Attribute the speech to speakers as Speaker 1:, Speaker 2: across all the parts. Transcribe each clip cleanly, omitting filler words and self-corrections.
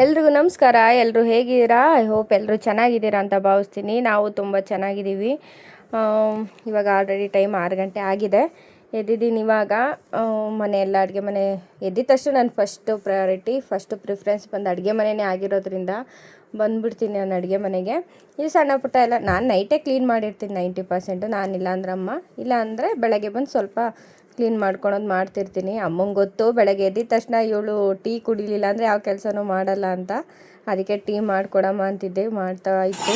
Speaker 1: ಎಲ್ರಿಗೂ ನಮಸ್ಕಾರ. ಎಲ್ಲರೂ ಹೇಗಿದ್ದೀರಾ? ಐ ಹೋಪ್ ಎಲ್ಲರೂ ಚೆನ್ನಾಗಿದ್ದೀರಾ ಅಂತ ಭಾವಿಸ್ತೀನಿ. ನಾವು ತುಂಬ ಚೆನ್ನಾಗಿದ್ದೀವಿ. ಇವಾಗ ಆಲ್ರೆಡಿ ಟೈಮ್ 6 ಗಂಟೆ ಆಗಿದೆ. ಎದ್ದಿದ್ದೀನಿ ಇವಾಗ. ಮನೆ ಎಲ್ಲ ಅಡುಗೆ ಮನೆ ಎದ್ದಿದ ತಕ್ಷಣ ನಾನು ಫಸ್ಟು ಪ್ರಿಫರೆನ್ಸ್ ಬಂದು ಅಡುಗೆ ಮನೆಯೇ ಆಗಿರೋದ್ರಿಂದ ಬಂದುಬಿಡ್ತೀನಿ ನಾನು ಅಡುಗೆ ಮನೆಗೆ. ಈ ಸಣ್ಣ ಪುಟ್ಟ ಎಲ್ಲ ನಾನು ನೈಟೇ ಕ್ಲೀನ್ ಮಾಡಿರ್ತೀನಿ 90%. ನಾನಿಲ್ಲ ಅಂದ್ರೆ ಅಮ್ಮ, ಇಲ್ಲ ಅಂದರೆ ಬೆಳಗ್ಗೆ ಬಂದು ಸ್ವಲ್ಪ ಕ್ಲೀನ್ ಮಾಡ್ಕೊಳೋದು ಮಾಡ್ತಿರ್ತೀನಿ. ಅಮ್ಮಂಗೆ ಗೊತ್ತು ಬೆಳಗ್ಗೆ ಎದ್ದಿದ ತಕ್ಷಣ ಇವಳು ಟೀ ಕುಡಿಲಿಲ್ಲ ಅಂದರೆ ಯಾವ ಕೆಲಸನೂ ಮಾಡಲ್ಲ ಅಂತ. ಅದಕ್ಕೆ ಟೀ ಮಾಡಿಕೊಡಮ್ಮ ಅಂತಿದ್ದೆ, ಮಾಡ್ತಾ ಇತ್ತು.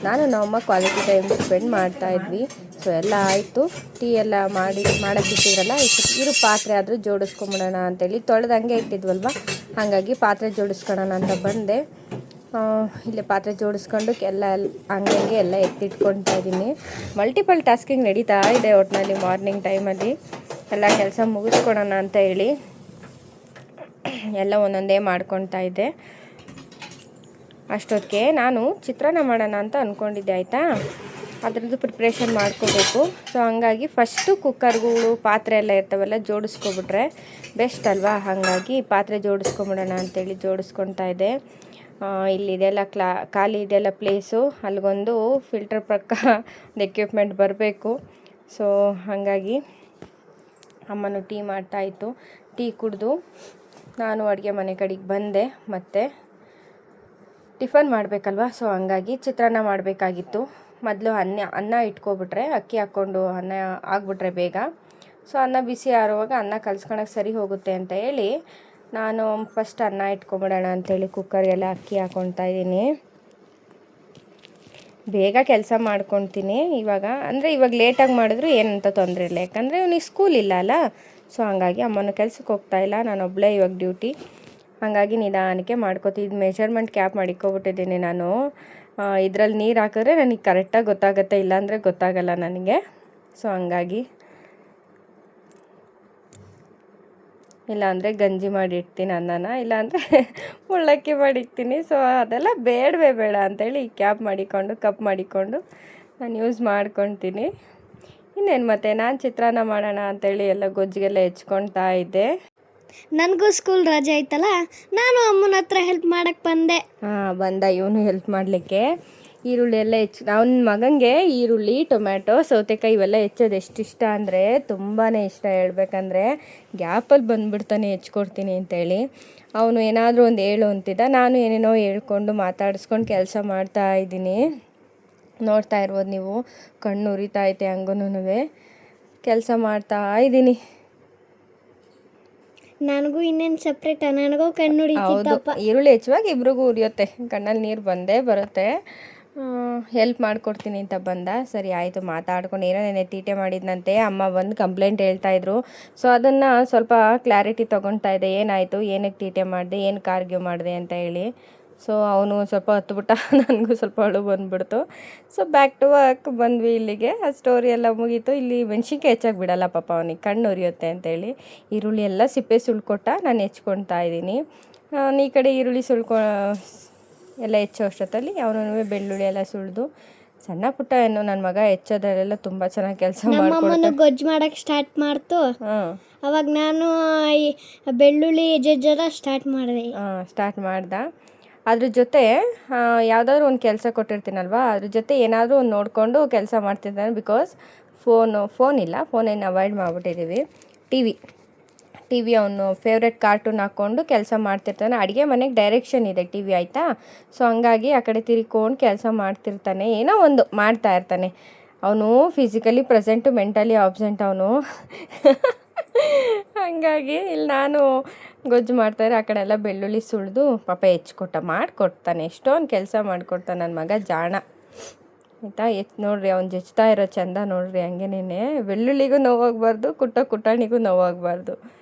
Speaker 1: ನಾನು ನಮ್ಮಮ್ಮ ಕ್ವಾಲಿಟಿ ಟೈಮ್ ಸ್ಪೆಂಡ್ ಮಾಡ್ತಾಯಿದ್ವಿ. ಸೊ ಎಲ್ಲ ಆಯಿತು. ಟೀ ಎಲ್ಲ ಮಾಡೋಕ್ಕಿಟ್ಟಿದ್ರಲ್ಲ, ಇರು ಪಾತ್ರೆ ಆದರೂ ಜೋಡಿಸ್ಕೊಂಬಿಡೋಣ ಅಂತೇಳಿ ತೊಳೆದಂಗೆ ಇಟ್ಟಿದ್ವಲ್ವ, ಹಾಗಾಗಿ ಪಾತ್ರೆ ಜೋಡಿಸ್ಕೊಳ್ಳೋಣ ಅಂತ ಬಂದೆ. ಇಲ್ಲೇ ಪಾತ್ರೆ ಜೋಡಿಸ್ಕೊಂಡು ಹಂಗೆ ಎಲ್ಲ ಎತ್ತಿಟ್ಕೊಳ್ತಾ ಇದ್ದೀನಿ. ಮಲ್ಟಿಪಲ್ ಟಾಸ್ಕಿಂಗ್ ನಡೀತಾ ಇದೆ ಒಟ್ಟಿನಲ್ಲಿ ಮಾರ್ನಿಂಗ್ ಟೈಮಲ್ಲಿ. ಎಲ್ಲ ಕೆಲಸ ಮುಗಿಸ್ಕೊಳೋಣ ಅಂತ ಹೇಳಿ ಎಲ್ಲ ಒಂದೊಂದೇ ಮಾಡ್ಕೊತಾ ಇದ್ದೆ. ಅಷ್ಟೊತ್ತಿಗೆ ನಾನು ಚಿತ್ರಾನ್ನ ಮಾಡೋಣ ಅಂತ ಅಂದ್ಕೊಂಡಿದ್ದೆ, ಆಯಿತಾ. ಅದರದ್ದು ಪ್ರಿಪ್ರೇಷನ್ ಮಾಡ್ಕೋಬೇಕು. ಸೊ ಹಂಗಾಗಿ ಫಸ್ಟು ಕುಕ್ಕರ್ಗಳು ಪಾತ್ರೆ ಎಲ್ಲ ಇರ್ತಾವಲ್ಲ ಜೋಡಿಸ್ಕೊಬಿಟ್ರೆ ಬೆಸ್ಟ್ ಅಲ್ವಾ. ಹಾಗಾಗಿ ಪಾತ್ರೆ ಜೋಡಿಸ್ಕೊಂಬಿಡೋಣ ಅಂತೇಳಿ ಜೋಡಿಸ್ಕೊತಾ ಇದ್ದೆ. ಇಲ್ಲಿ ಇದೆಲ್ಲ ಖಾಲಿ ಇದೆಲ್ಲ ಪ್ಲೇಸು, ಅಲ್ಲಿಗೊಂದು ಫಿಲ್ಟರ್ ಪಕ್ಕ ಒಂದು ಎಕ್ವಿಪ್ಮೆಂಟ್ ಬರಬೇಕು. ಸೊ ಹಾಗಾಗಿ ಅಮ್ಮನೂ ಟೀ ಮಾಡ್ತಾಯಿತ್ತು. ಟೀ ಕುಡಿದು ನಾನು ಅಡುಗೆ ಮನೆ ಕಡೆಗೆ ಬಂದೆ. ಮತ್ತು ಟಿಫನ್ ಮಾಡಬೇಕಲ್ವ, ಸೊ ಹಂಗಾಗಿ ಚಿತ್ರಾನ್ನ ಮಾಡಬೇಕಾಗಿತ್ತು. ಮೊದಲು ಅನ್ನ ಇಟ್ಕೊಬಿಟ್ರೆ, ಅಕ್ಕಿ ಹಾಕ್ಕೊಂಡು ಅನ್ನ ಆಗಿಬಿಟ್ರೆ ಬೇಗ. ಸೊ ಅನ್ನ ಬಿಸಿ ಆರುವಾಗ ಅನ್ನ ಕಲ್ಸ್ಕೊಳಕ್ಕೆ ಸರಿ ಹೋಗುತ್ತೆ ಅಂತ ಹೇಳಿ ನಾನು ಫಸ್ಟ್ ಅನ್ನ ಇಟ್ಕೊಬಿಡೋಣ ಅಂಥೇಳಿ ಕುಕ್ಕರ್ಗೆಲ್ಲ ಅಕ್ಕಿ ಹಾಕ್ಕೊತಾ ಇದ್ದೀನಿ. ಬೇಗ ಕೆಲಸ ಮಾಡ್ಕೊತೀನಿ ಇವಾಗ. ಅಂದರೆ ಇವಾಗ ಲೇಟಾಗಿ ಮಾಡಿದ್ರು ಏನಂತ ತೊಂದರೆ ಇಲ್ಲ, ಯಾಕಂದರೆ ಇವನಿಗೆ ಸ್ಕೂಲ್ ಇಲ್ಲ ಅಲ್ಲ. ಸೊ ಹಂಗಾಗಿ ಅಮ್ಮನ ಕೆಲ್ಸಕ್ಕೆ ಹೋಗ್ತಾಯಿಲ್ಲ, ನಾನು ಒಬ್ಬಳೇ ಇವಾಗ ಡ್ಯೂಟಿ. ಹಾಗಾಗಿ ನಿಧಾನಕ್ಕೆ ಮಾಡ್ಕೊತಿದ್ದು ಮೆಷರ್ಮೆಂಟ್ ಕ್ಯಾಪ್ ಮಾಡಿಕೊಬಿಟ್ಟಿದ್ದೀನಿ ನಾನು. ಇದರಲ್ಲಿ ನೀರು ಹಾಕಿದ್ರೆ ನನಗೆ ಕರೆಕ್ಟಾಗಿ ಗೊತ್ತಾಗುತ್ತೆ, ಇಲ್ಲಾಂದರೆ ಗೊತ್ತಾಗಲ್ಲ ನನಗೆ. ಸೊ ಹಂಗಾಗಿ ಇಲ್ಲಾಂದರೆ ಗಂಜಿ ಮಾಡಿಡ್ತೀನಿ ಅನ್ನನ, ಇಲ್ಲಾಂದರೆ ಮುಳ್ಳಕ್ಕಿ ಮಾಡಿಕ್ತೀನಿ. ಸೊ ಅದೆಲ್ಲ ಬೇಡ ಅಂಥೇಳಿ ಕ್ಯಾಪ್ ಮಾಡಿಕೊಂಡು ಕಪ್ ಮಾಡಿಕೊಂಡು ನಾನು ಯೂಸ್ ಮಾಡ್ಕೊತೀನಿ. ಇನ್ನೇನು ಮತ್ತೆ ನಾನು ಚಿತ್ರಾನ್ನ ಮಾಡೋಣ ಅಂಥೇಳಿ ಎಲ್ಲ ಗೊಜ್ಜಿಗೆಲ್ಲ ಹೆಚ್ಕೊಳ್ತಾ ಇದ್ದೆ.
Speaker 2: ನನಗೂ ಸ್ಕೂಲ್ ರಜೆ ಆಯ್ತಲ್ಲ, ನಾನು ಅಮ್ಮನ ಹತ್ರ ಹೆಲ್ಪ್ ಮಾಡೋಕ್ಕೆ
Speaker 1: ಬಂದ ಇವನು ಹೆಲ್ಪ್ ಮಾಡಲಿಕ್ಕೆ. ಈರುಳ್ಳಿ ಎಲ್ಲ ಅವನ ಮಗನಿಗೆ ಈರುಳ್ಳಿ, ಟೊಮ್ಯಾಟೊ, ಸೌತೆಕಾಯಿ ಇವೆಲ್ಲ ಹೆಚ್ಚೋದು ಎಷ್ಟು ಇಷ್ಟ ಅಂದರೆ ತುಂಬಾ ಇಷ್ಟ. ಹೇಳ್ಬೇಕಂದ್ರೆ ಗ್ಯಾಪಲ್ಲಿ ಬಂದುಬಿಡ್ತಾನೆ ಹೆಚ್ಕೊಡ್ತೀನಿ ಅಂತೇಳಿ. ಅವನು ಏನಾದರೂ ಒಂದು ಹೇಳು ಅಂತಿದ್ದ, ನಾನು ಏನೇನೋ ಹೇಳ್ಕೊಂಡು ಮಾತಾಡಿಸ್ಕೊಂಡು ಕೆಲಸ ಮಾಡ್ತಾ ಇದ್ದೀನಿ. ನೋಡ್ತಾ ಇರ್ಬೋದು ನೀವು, ಕಣ್ಣು ಉರಿತಾ ಐತೆ ಹಂಗೂ ಕೆಲಸ ಮಾಡ್ತಾ ಇದ್ದೀನಿ.
Speaker 2: ನನಗೂ ಇನ್ನೇನು ಸಪ್ರೇಟ್, ನನಗೂ ಕಣ್ಣು
Speaker 1: ಹೌದು, ಈರುಳ್ಳಿ ಹೆಚ್ಚುವಾಗ ಇಬ್ರಿಗೂ ಉರಿಯುತ್ತೆ, ಕಣ್ಣಲ್ಲಿ ನೀರು ಬಂದೇ ಬರುತ್ತೆ. ಹೆಲ್ಪ್ ಮಾಡಿಕೊಡ್ತೀನಿ ಅಂತ ಬಂದ. ಸರಿ ಆಯಿತು, ಮಾತಾಡ್ಕೊಂಡು ಏನೋ ನೆನೆ ತೀಟೆ ಮಾಡಿದ್ನಂತೆ. ಅಮ್ಮ ಬಂದು ಕಂಪ್ಲೇಂಟ್ ಹೇಳ್ತಾಯಿದ್ರು. ಸೊ ಅದನ್ನು ಸ್ವಲ್ಪ ಕ್ಲಾರಿಟಿ ತೊಗೊಳ್ತಾ ಇದ್ದೆ, ಏನಾಯಿತು, ಏನಕ್ಕೆ ತೀಟೆ ಮಾಡಿದೆ, ಏನು ಕಾರ್ಗ್ಯೂ ಮಾಡಿದೆ ಅಂತ ಹೇಳಿ. ಸೊ ಅವನು ಸ್ವಲ್ಪ ಹತ್ಬಿಟ್ಟ, ನನಗೂ ಸ್ವಲ್ಪ ಅಳು ಬಂದುಬಿಡ್ತು. ಸೊ ಬ್ಯಾಕ್ ಟು ವರ್ಕ್ ಬಂದ್ವಿ ಇಲ್ಲಿಗೆ. ಆ ಸ್ಟೋರಿ ಎಲ್ಲ ಮುಗೀತು. ಇಲ್ಲಿ ಮೆಣ್ಸಿನ್ಕಾಯಿ ಹೆಚ್ಚಾಗಿ ಬಿಡಲ್ಲ ಪಾಪ, ಅವನಿಗೆ ಕಣ್ಣು ಉರಿಯುತ್ತೆ ಅಂತೇಳಿ ಈರುಳ್ಳಿ ಎಲ್ಲ ಸಿಪ್ಪೆ ಸುಳ್ಕೊಟ್ಟ, ನಾನು ಹೆಚ್ಕೊಳ್ತಾ ಇದ್ದೀನಿ. ಈ ಕಡೆ ಈರುಳ್ಳಿ ಎಲ್ಲ ಹೆಚ್ಚೋ ಅಷ್ಟೊತ್ತಲ್ಲಿ ಅವನು ಬೆಳ್ಳುಳ್ಳಿ ಎಲ್ಲ ಸುಳಿದು ಸಣ್ಣ ಪುಟ್ಟ ಏನು ನನ್ನ ಮಗ ಹೆಚ್ಚೋದ್ರಲ್ಲೆಲ್ಲ ತುಂಬ ಚೆನ್ನಾಗಿ ಕೆಲಸ ಮಾಡ್ಕೊಡ್ತಾನೆ.
Speaker 2: ಗೊಜ್ಜು ಮಾಡೋಕ್ಕೆ ಸ್ಟಾರ್ಟ್ ಮಾಡ್ತು. ಅವಾಗ ನಾನು ಬೆಳ್ಳುಳ್ಳಿ ಜಜ್ಜೆಲ್ಲ ಸ್ಟಾರ್ಟ್
Speaker 1: ಮಾಡ್ದೆ. ಅದ್ರ ಜೊತೆ ಯಾವುದಾದ್ರೂ ಒಂದು ಕೆಲಸ ಕೊಟ್ಟಿರ್ತೀನಲ್ವ, ಅದ್ರ ಜೊತೆ ಏನಾದರೂ ಒಂದು ನೋಡಿಕೊಂಡು ಕೆಲಸ ಮಾಡ್ತಿದ್ದಾನೆ. ಬಿಕಾಸ್ ಫೋನೇನು ಅವಾಯ್ಡ್ ಮಾಡಿಬಿಟ್ಟಿದ್ದೀವಿ. ಟಿ ವಿ ಅವನು ಫೇವ್ರೆಟ್ ಕಾರ್ಟೂನ್ ಹಾಕ್ಕೊಂಡು ಕೆಲಸ ಮಾಡ್ತಿರ್ತಾನೆ. ಅಡುಗೆ ಮನೆಗೆ ಡೈರೆಕ್ಷನ್ ಇದೆ ಟಿ ವಿ, ಆಯಿತಾ. ಸೊ ಹಂಗಾಗಿ ಆ ಕಡೆ ತಿರ್ಕೊಂಡು ಕೆಲಸ ಮಾಡ್ತಿರ್ತಾನೆ, ಏನೋ ಒಂದು ಮಾಡ್ತಾ ಇರ್ತಾನೆ. ಅವನು ಫಿಸಿಕಲಿ ಪ್ರೆಸೆಂಟು, ಮೆಂಟಲಿ ಆಬ್ಸೆಂಟ್ ಅವನು. ಹಾಗಾಗಿ ಇಲ್ಲಿ ನಾನು ಗೊಜ್ಜು ಮಾಡ್ತಾಯಿದ್ರೆ ಆ ಕಡೆ ಎಲ್ಲ ಬೆಳ್ಳುಳ್ಳಿ ಸುಳಿದು ಪಾಪ ಮಾಡಿಕೊಡ್ತಾನೆ. ಎಷ್ಟೊಂದು ಕೆಲಸ ಮಾಡಿಕೊಡ್ತಾನೆ ನನ್ನ ಮಗ, ಜಾಣ ಆಯಿತಾ. ನೋಡ್ರಿ ಅವ್ನು ಜಜ್ತಾ ಇರೋ ಚಂದ ನೋಡ್ರಿ. ಹಂಗೇನೇ ಬೆಳ್ಳುಳ್ಳಿಗೂ ನೋವಾಗಬಾರ್ದು, ಕುಟ್ಟಾಣಿಗೂ ನೋವಾಗಬಾರ್ದು.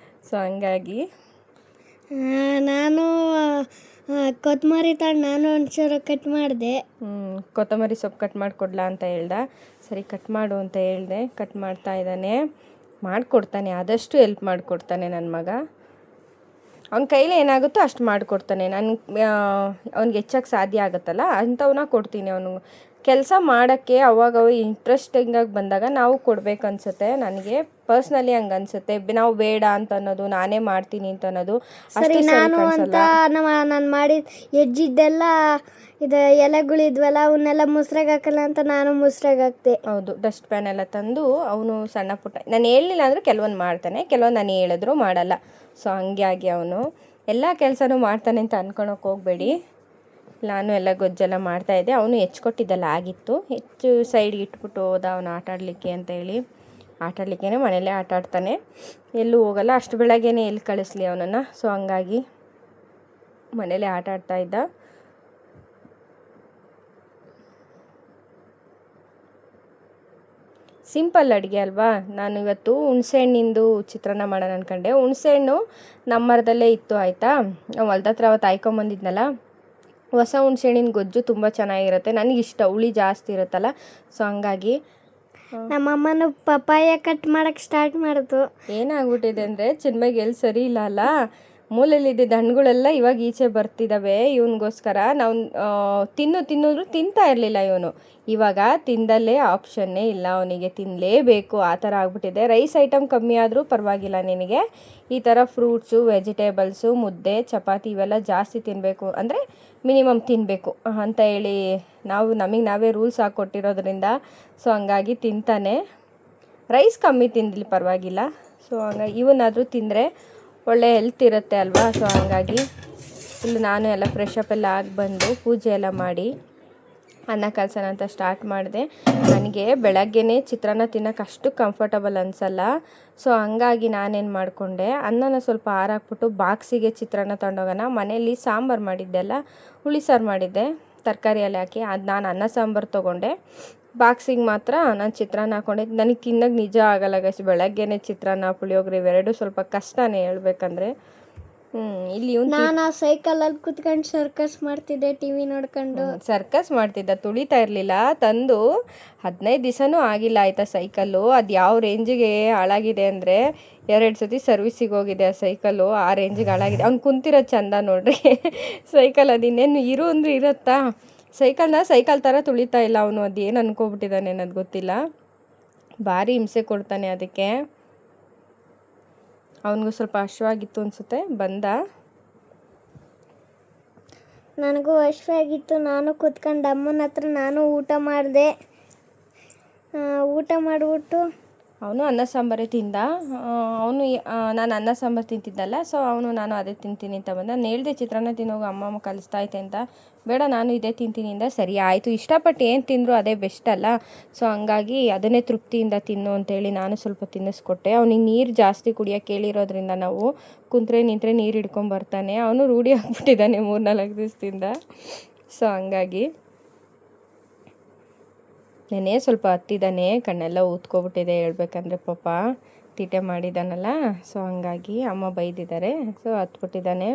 Speaker 1: ಸೊ ಹಂಗಾಗಿ
Speaker 2: ನಾನು ಕೊತ್ತಂಬರಿ ತಗೊಂಡು ನಾನು ಒಂಚೂರು ಕಟ್ ಮಾಡಿದೆ.
Speaker 1: ಕೊತ್ತಂಬರಿ ಸೊಪ್ಪು ಕಟ್ ಮಾಡಿಕೊಡ್ಲಾ ಅಂತ ಹೇಳ್ದೆ. ಸರಿ ಕಟ್ ಮಾಡು ಅಂತ ಹೇಳಿದೆ. ಕಟ್ ಮಾಡ್ತಾ ಇದ್ದಾನೆ, ಮಾಡಿಕೊಡ್ತಾನೆ, ಆದಷ್ಟು ಹೆಲ್ಪ್ ಮಾಡಿಕೊಡ್ತಾನೆ ನನ್ನ ಮಗ. ಅವ್ನ ಕೈಲಿ ಏನಾಗುತ್ತೋ ಅಷ್ಟು ಮಾಡಿಕೊಡ್ತಾನೆ. ನಾನು ಅವ್ನಿಗೆ ಹೆಚ್ಚಕ್ಕೆ ಸಾಧ್ಯ ಆಗುತ್ತಲ್ಲ ಅಂಥವನ್ನ ಕೊಡ್ತೀನಿ. ಅವನು ಕೆಲಸ ಮಾಡೋಕ್ಕೆ ಅವಾಗ ಇಂಟ್ರೆಸ್ಟಿಂಗಾಗಿ ಬಂದಾಗ ನಾವು ಕೊಡ್ಬೇಕನ್ಸುತ್ತೆ. ನನಗೆ ಪರ್ಸ್ನಲಿ ಹಂಗೆ ಅನಿಸುತ್ತೆ. ನಾವು ಬೇಡ ಅಂತ ಅನ್ನೋದು, ನಾನೇ ಮಾಡ್ತೀನಿ ಅಂತ ಅನ್ನೋದು
Speaker 2: ಸರಿ ನಾನು ಅಂತ ನಾನು ಮಾಡಿದ ಹೆಜ್ಜಿದ್ದೆಲ್ಲ ಇದು ಎಲೆಗಳಿದ್ವಲ್ಲ ಅವನ್ನೆಲ್ಲ ಮುಸ್ರಾಗ ಹಾಕಲ್ಲ ಅಂತ ನಾನು ಮುಸ್ರಾಗ ಹಾಕ್ತೆ.
Speaker 1: ಹೌದು, ಡಸ್ಟ್ ಪ್ಯಾನ್ ಎಲ್ಲ ತಂದು ಅವನು ಸಣ್ಣ ಪುಟ್ಟ, ನಾನು ಹೇಳಲಿಲ್ಲ ಅಂದರೆ ಕೆಲವೊಂದು ಮಾಡ್ತಾನೆ, ಕೆಲವೊಂದು ನಾನು ಹೇಳಿದ್ರು ಮಾಡಲ್ಲ. ಸೊ ಹಂಗೆ ಆಗಿ ಅವನು ಎಲ್ಲ ಕೆಲಸನೂ ಮಾಡ್ತಾನೆ ಅಂತ ಅನ್ಕೊಳಕ್ಕೆ ಹೋಗಬೇಡಿ. ನಾನು ಎಲ್ಲ ಗೊಜ್ಜೆಲ್ಲ ಮಾಡ್ತಾಯಿದ್ದೆ. ಅವನು ಹೆಚ್ಕೊಟ್ಟಿದ್ದೆಲ್ಲ ಆಗಿತ್ತು, ಹೆಚ್ಚು ಸೈಡ್ಗೆ ಇಟ್ಬಿಟ್ಟು ಹೋದ ಅವನು ಆಟಾಡಲಿಕ್ಕೆ ಅಂತೇಳಿ. ಆಟಾಡಲಿಕ್ಕೆ ಮನೇಲೇ ಆಟಾಡ್ತಾನೆ, ಎಲ್ಲೂ ಹೋಗಲ್ಲ. ಅಷ್ಟು ಬೆಳಗ್ಗೆನೇ ಎಲ್ಲಿ ಕಳಿಸ್ಲಿ ಅವನನ್ನು. ಸೊ ಹಂಗಾಗಿ ಮನೇಲೇ ಆಟಾಡ್ತಾಯಿದ್ದ. ಸಿಂಪಲ್ ಅಡುಗೆ ಅಲ್ವಾ. ನಾನು ಇವತ್ತು ಹುಣಸೆಹಣ್ಣಿಂದು ಚಿತ್ರಾನ್ನ ಮಾಡೋಣ ಅಂದ್ಕೊಂಡೆ. ಹುಣಸೆಹಣ್ಣು ನಮ್ಮ ಮರದಲ್ಲೇ ಇತ್ತು, ಆಯಿತಾ. ನಾವು ಹೊಲ್ದ ಹತ್ರ ಅವತ್ತು ಆಯ್ಕೊಂಬಂದಿದ್ನಲ್ಲ, ಹೊಸ ಹುಣಸೆಹಣ್ಣಿನ ಗೊಜ್ಜು ತುಂಬ ಚೆನ್ನಾಗಿರುತ್ತೆ. ನನಗಿಷ್ಟ, ಹುಳಿ ಜಾಸ್ತಿ ಇರುತ್ತಲ್ಲ. ಸೊ ಹಂಗಾಗಿ
Speaker 2: ನಮ್ಮಮ್ಮನ ಪಪ್ಪಾಯ ಕಟ್ ಮಾಡೋಕ್ಕೆ ಸ್ಟಾರ್ಟ್ ಮಾಡಿತು.
Speaker 1: ಏನಾಗ್ಬಿಟ್ಟಿದೆ ಅಂದರೆ ಚಿನ್ಮಗೆ ಎಲ್ಲಿ ಸರಿ ಇಲ್ಲ ಅಲ್ಲ, ಮೂಲಲ್ಲಿದ್ದ ಹಣ್ಣುಗಳೆಲ್ಲ ಇವಾಗ ಈಚೆ ಬರ್ತಿದ್ದಾವೆ. ಇವನಿಗೋಸ್ಕರ ನಾವು ತಿನ್ನಿದ್ರು ತಿಂತಾ ಇರಲಿಲ್ಲ ಇವನು. ಇವಾಗ ತಿಂದಲ್ಲೇ ಆಪ್ಷನ್ನೇ ಇಲ್ಲ, ಅವನಿಗೆ ತಿನ್ನಲೇಬೇಕು ಆ ಥರ ಆಗ್ಬಿಟ್ಟಿದೆ. ರೈಸ್ ಐಟಮ್ ಕಮ್ಮಿ ಆದರೂ ಪರವಾಗಿಲ್ಲ ನಿನಗೆ, ಈ ಥರ ಫ್ರೂಟ್ಸು, ವೆಜಿಟೇಬಲ್ಸು, ಮುದ್ದೆ, ಚಪಾತಿ ಇವೆಲ್ಲ ಜಾಸ್ತಿ ತಿನ್ನಬೇಕು, ಅಂದರೆ ಮಿನಿಮಮ್ ತಿನ್ನಬೇಕು ಅಂತ ಹೇಳಿ ನಮಗೆ ನಾವೇ ರೂಲ್ಸ್ ಹಾಕ್ಕೊಟ್ಟಿರೋದ್ರಿಂದ. ಸೊ ಹಂಗಾಗಿ ತಿಂತಾನೆ. ರೈಸ್ ಕಮ್ಮಿ ತಿಂದಿಲ್ಲ ಪರವಾಗಿಲ್ಲ. ಸೊ ಹಂಗಾಗಿ ಇವನಾದರೂ ತಿಂದರೆ ಒಳ್ಳೆ ಹೆಲ್ತ್ ಇರುತ್ತೆ ಅಲ್ವಾ. ಸೊ ಹಂಗಾಗಿ ಇಲ್ಲಿ ನಾನು ಎಲ್ಲ ಫ್ರೆಶ್ ಅಪ್ ಎಲ್ಲ ಆಗಿ ಬಂದು ಪೂಜೆ ಎಲ್ಲ ಮಾಡಿ ಅನ್ನ ಕಲ್ಸೋಣ ಅಂತ ಸ್ಟಾರ್ಟ್ ಮಾಡಿದೆ. ನನಗೆ ಬೆಳಗ್ಗೆನೇ ಚಿತ್ರಾನ್ನ ತಿನ್ನೋಕೆ ಅಷ್ಟು ಕಂಫರ್ಟಬಲ್ ಅನಿಸಲ್ಲ. ಸೊ ಹಂಗಾಗಿ ನಾನೇನು ಮಾಡಿಕೊಂಡೆ, ಅನ್ನನ ಸ್ವಲ್ಪ ಆರಾಕ್ಬಿಟ್ಟು ಬಾಕ್ಸಿಗೆ ಚಿತ್ರಾನ್ನ ತೊಗೊಂಡೋಗೋಣ. ಮನೇಲಿ ಸಾಂಬಾರು ಮಾಡಿದ್ದೆಲ್ಲ, ಹುಳಿ ಸಾರು ಮಾಡಿದ್ದೆ ತರಕಾರಿ ಎಲ್ಲ ಹಾಕಿ, ಅದು ನಾನು ಅನ್ನ ಸಾಂಬಾರು ತೊಗೊಂಡೆ. ಬಾಕ್ಸಿಗೆ ಮಾತ್ರ ನಾನು ಚಿತ್ರಾನ್ನ ಹಾಕ್ಕೊಂಡಿದ್ದು. ನನಗೆ ತಿನ್ನೋಕೆ ನಿಜ ಆಗಲ್ಲ ಗೈಸ್, ಬೆಳಗ್ಗೆನೇ ಚಿತ್ರಾನ್ನ ಪುಳಿಯೋಗರೆ ಇವೆರಡು ಸ್ವಲ್ಪ ಕಷ್ಟನೇ ಹೇಳ್ಬೇಕಂದ್ರೆ. ಇಲ್ಲಿ
Speaker 2: ನಾನು ಆ ಸೈಕಲಲ್ಲಿ ಕುತ್ಕೊಂಡು ಸರ್ಕಸ್ ಮಾಡ್ತಿದ್ದೆ, ಟಿ ವಿ ನೋಡ್ಕೊಂಡು.
Speaker 1: ಸರ್ಕಸ್ ಮಾಡ್ತಿದ್ದ, ತುಳಿತಾ ಇರಲಿಲ್ಲ. ತಂದು 15 ದಿವಸನೂ ಆಗಿಲ್ಲ ಆಯಿತಾ ಸೈಕಲ್ಲು. ಅದು ಯಾವ ರೇಂಜಿಗೆ ಹಾಳಾಗಿದೆ ಅಂದರೆ 2 ಸತಿ ಸರ್ವಿಸಿಗೆ ಹೋಗಿದೆ ಆ ಸೈಕಲ್ಲು, ಆ ರೇಂಜಿಗೆ ಹಾಳಾಗಿದೆ. ಅವ್ನು ಕುಂತಿರೋ ಚಂದ ನೋಡ್ರಿ ಸೈಕಲ್. ಅದು ಇನ್ನೇನು ಇರು ಅಂದರೆ ಇರುತ್ತಾ, ಸೈಕಲ್ ಥರ ತುಳಿತಾ ಇಲ್ಲ ಅವನು. ಅದು ಏನು ಅನ್ಕೋಬಿಟ್ಟಿದ್ದಾನೆ ಅನ್ನೋದು ಗೊತ್ತಿಲ್ಲ, ಭಾರಿ ಹಿಂಸೆ ಕೊಡ್ತಾನೆ ಅದಕ್ಕೆ. ಅವನಿಗೂ ಸ್ವಲ್ಪ ಹಶ್ವಾಗಿತ್ತು ಅನಿಸುತ್ತೆ, ಬಂದ.
Speaker 2: ನನಗೂ ಹಶ್ವಾಗಿತ್ತು, ನಾನು ಕೂತ್ಕೊಂಡು ಅಮ್ಮನ ಹತ್ರ ನಾನು ಊಟ ಮಾಡಿದೆ. ಊಟ ಮಾಡಿಬಿಟ್ಟು
Speaker 1: ಅವನು ಅನ್ನ ಸಾಂಬಾರೇ ತಿಂದ. ಅವನು ನಾನು ಅನ್ನ ಸಾಂಬಾರು ತಿಂತಿದ್ದಲ್ಲ, ಸೊ ನಾನು ಅದೇ ತಿಂತೀನಿ ಅಂತ ಬಂದ. ನಾನು ಹೇಳ್ದೆ ಚಿತ್ರಾನ್ನ ತಿನ್ನೋಗು, ಅಮ್ಮ ಕಲಿಸ್ತಾ ಐತೆ ಅಂತ. ಬೇಡ ನಾನು ಇದೇ ತಿಂತೀನಿ ಇಂದ. ಸರಿ ಆಯಿತು, ಇಷ್ಟಪಟ್ಟು ಏನು ತಿಂದರೂ ಅದೇ ಬೆಸ್ಟ್ ಅಲ್ಲ. ಸೊ ಹಂಗಾಗಿ ಅದನ್ನೇ ತೃಪ್ತಿಯಿಂದ ತಿನ್ನು ಅಂತೇಳಿ ನಾನು ಸ್ವಲ್ಪ ತಿನ್ನಿಸ್ಕೊಟ್ಟೆ. ಅವನಿಗೆ ನೀರು ಜಾಸ್ತಿ ಕುಡಿಯೋಕೆ ಹೇಳಿರೋದ್ರಿಂದ ನಾವು ಕುಂತ್ರೆ ನಿಂತರೆ ನೀರು ಹಿಡ್ಕೊಂಬರ್ತಾನೆ. ಅವನು ರೂಢಿ ಆಗಿಬಿಟ್ಟಿದ್ದಾನೆ 3-4 ದಿವಸದಿಂದ. ಸೊ ಹಂಗಾಗಿ ನೆನೆ ಸ್ವಲ್ಪ ಹತ್ತಿದ್ದಾನೆ, ಕಣ್ಣೆಲ್ಲ ಊದ್ಕೊಬಿಟ್ಟಿದೆ ಹೇಳ್ಬೇಕಂದ್ರೆ. ಪಾಪ ತೀಟೆ ಮಾಡಿದ್ದಾನಲ್ಲ, ಸೊ ಹಂಗಾಗಿ ಅಮ್ಮ ಬೈದಿದ್ದಾರೆ. ಸೊ ಹತ್ಬಿಟ್ಟಿದ್ದಾನೆ.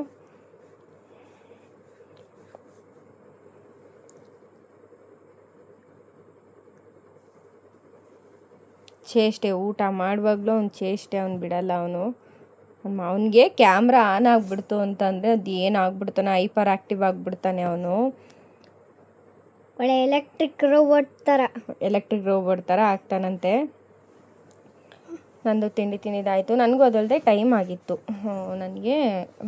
Speaker 1: ಚೇಷ್ಟೆ, ಊಟ ಮಾಡುವಾಗಲೂ ಅವ್ನು ಚೇಷ್ಟೆ, ಅವ್ನು ಬಿಡಲ್ಲ. ಅವನಿಗೆ ಕ್ಯಾಮ್ರಾ ಆನ್ ಆಗಿಬಿಡ್ತು ಅಂತಂದರೆ ಅದು ಏನಾಗ್ಬಿಡ್ತಾನೆ, ಹೈಪರ್ ಆ್ಯಕ್ಟಿವ್ ಆಗಿಬಿಡ್ತಾನೆ ಅವನು.
Speaker 2: ಒಳ್ಳೆ ಎಲೆಕ್ಟ್ರಿಕ್ ರೋಬೋಟ್ ಥರ
Speaker 1: ಆಗ್ತಾನಂತೆ. ನಂದು ತಿಂಡಿ ತಿಂದಿದ್ದಾಯಿತು. ನನಗೂ ಅದಲ್ಲದೆ ಟೈಮ್ ಆಗಿತ್ತು. ನನಗೆ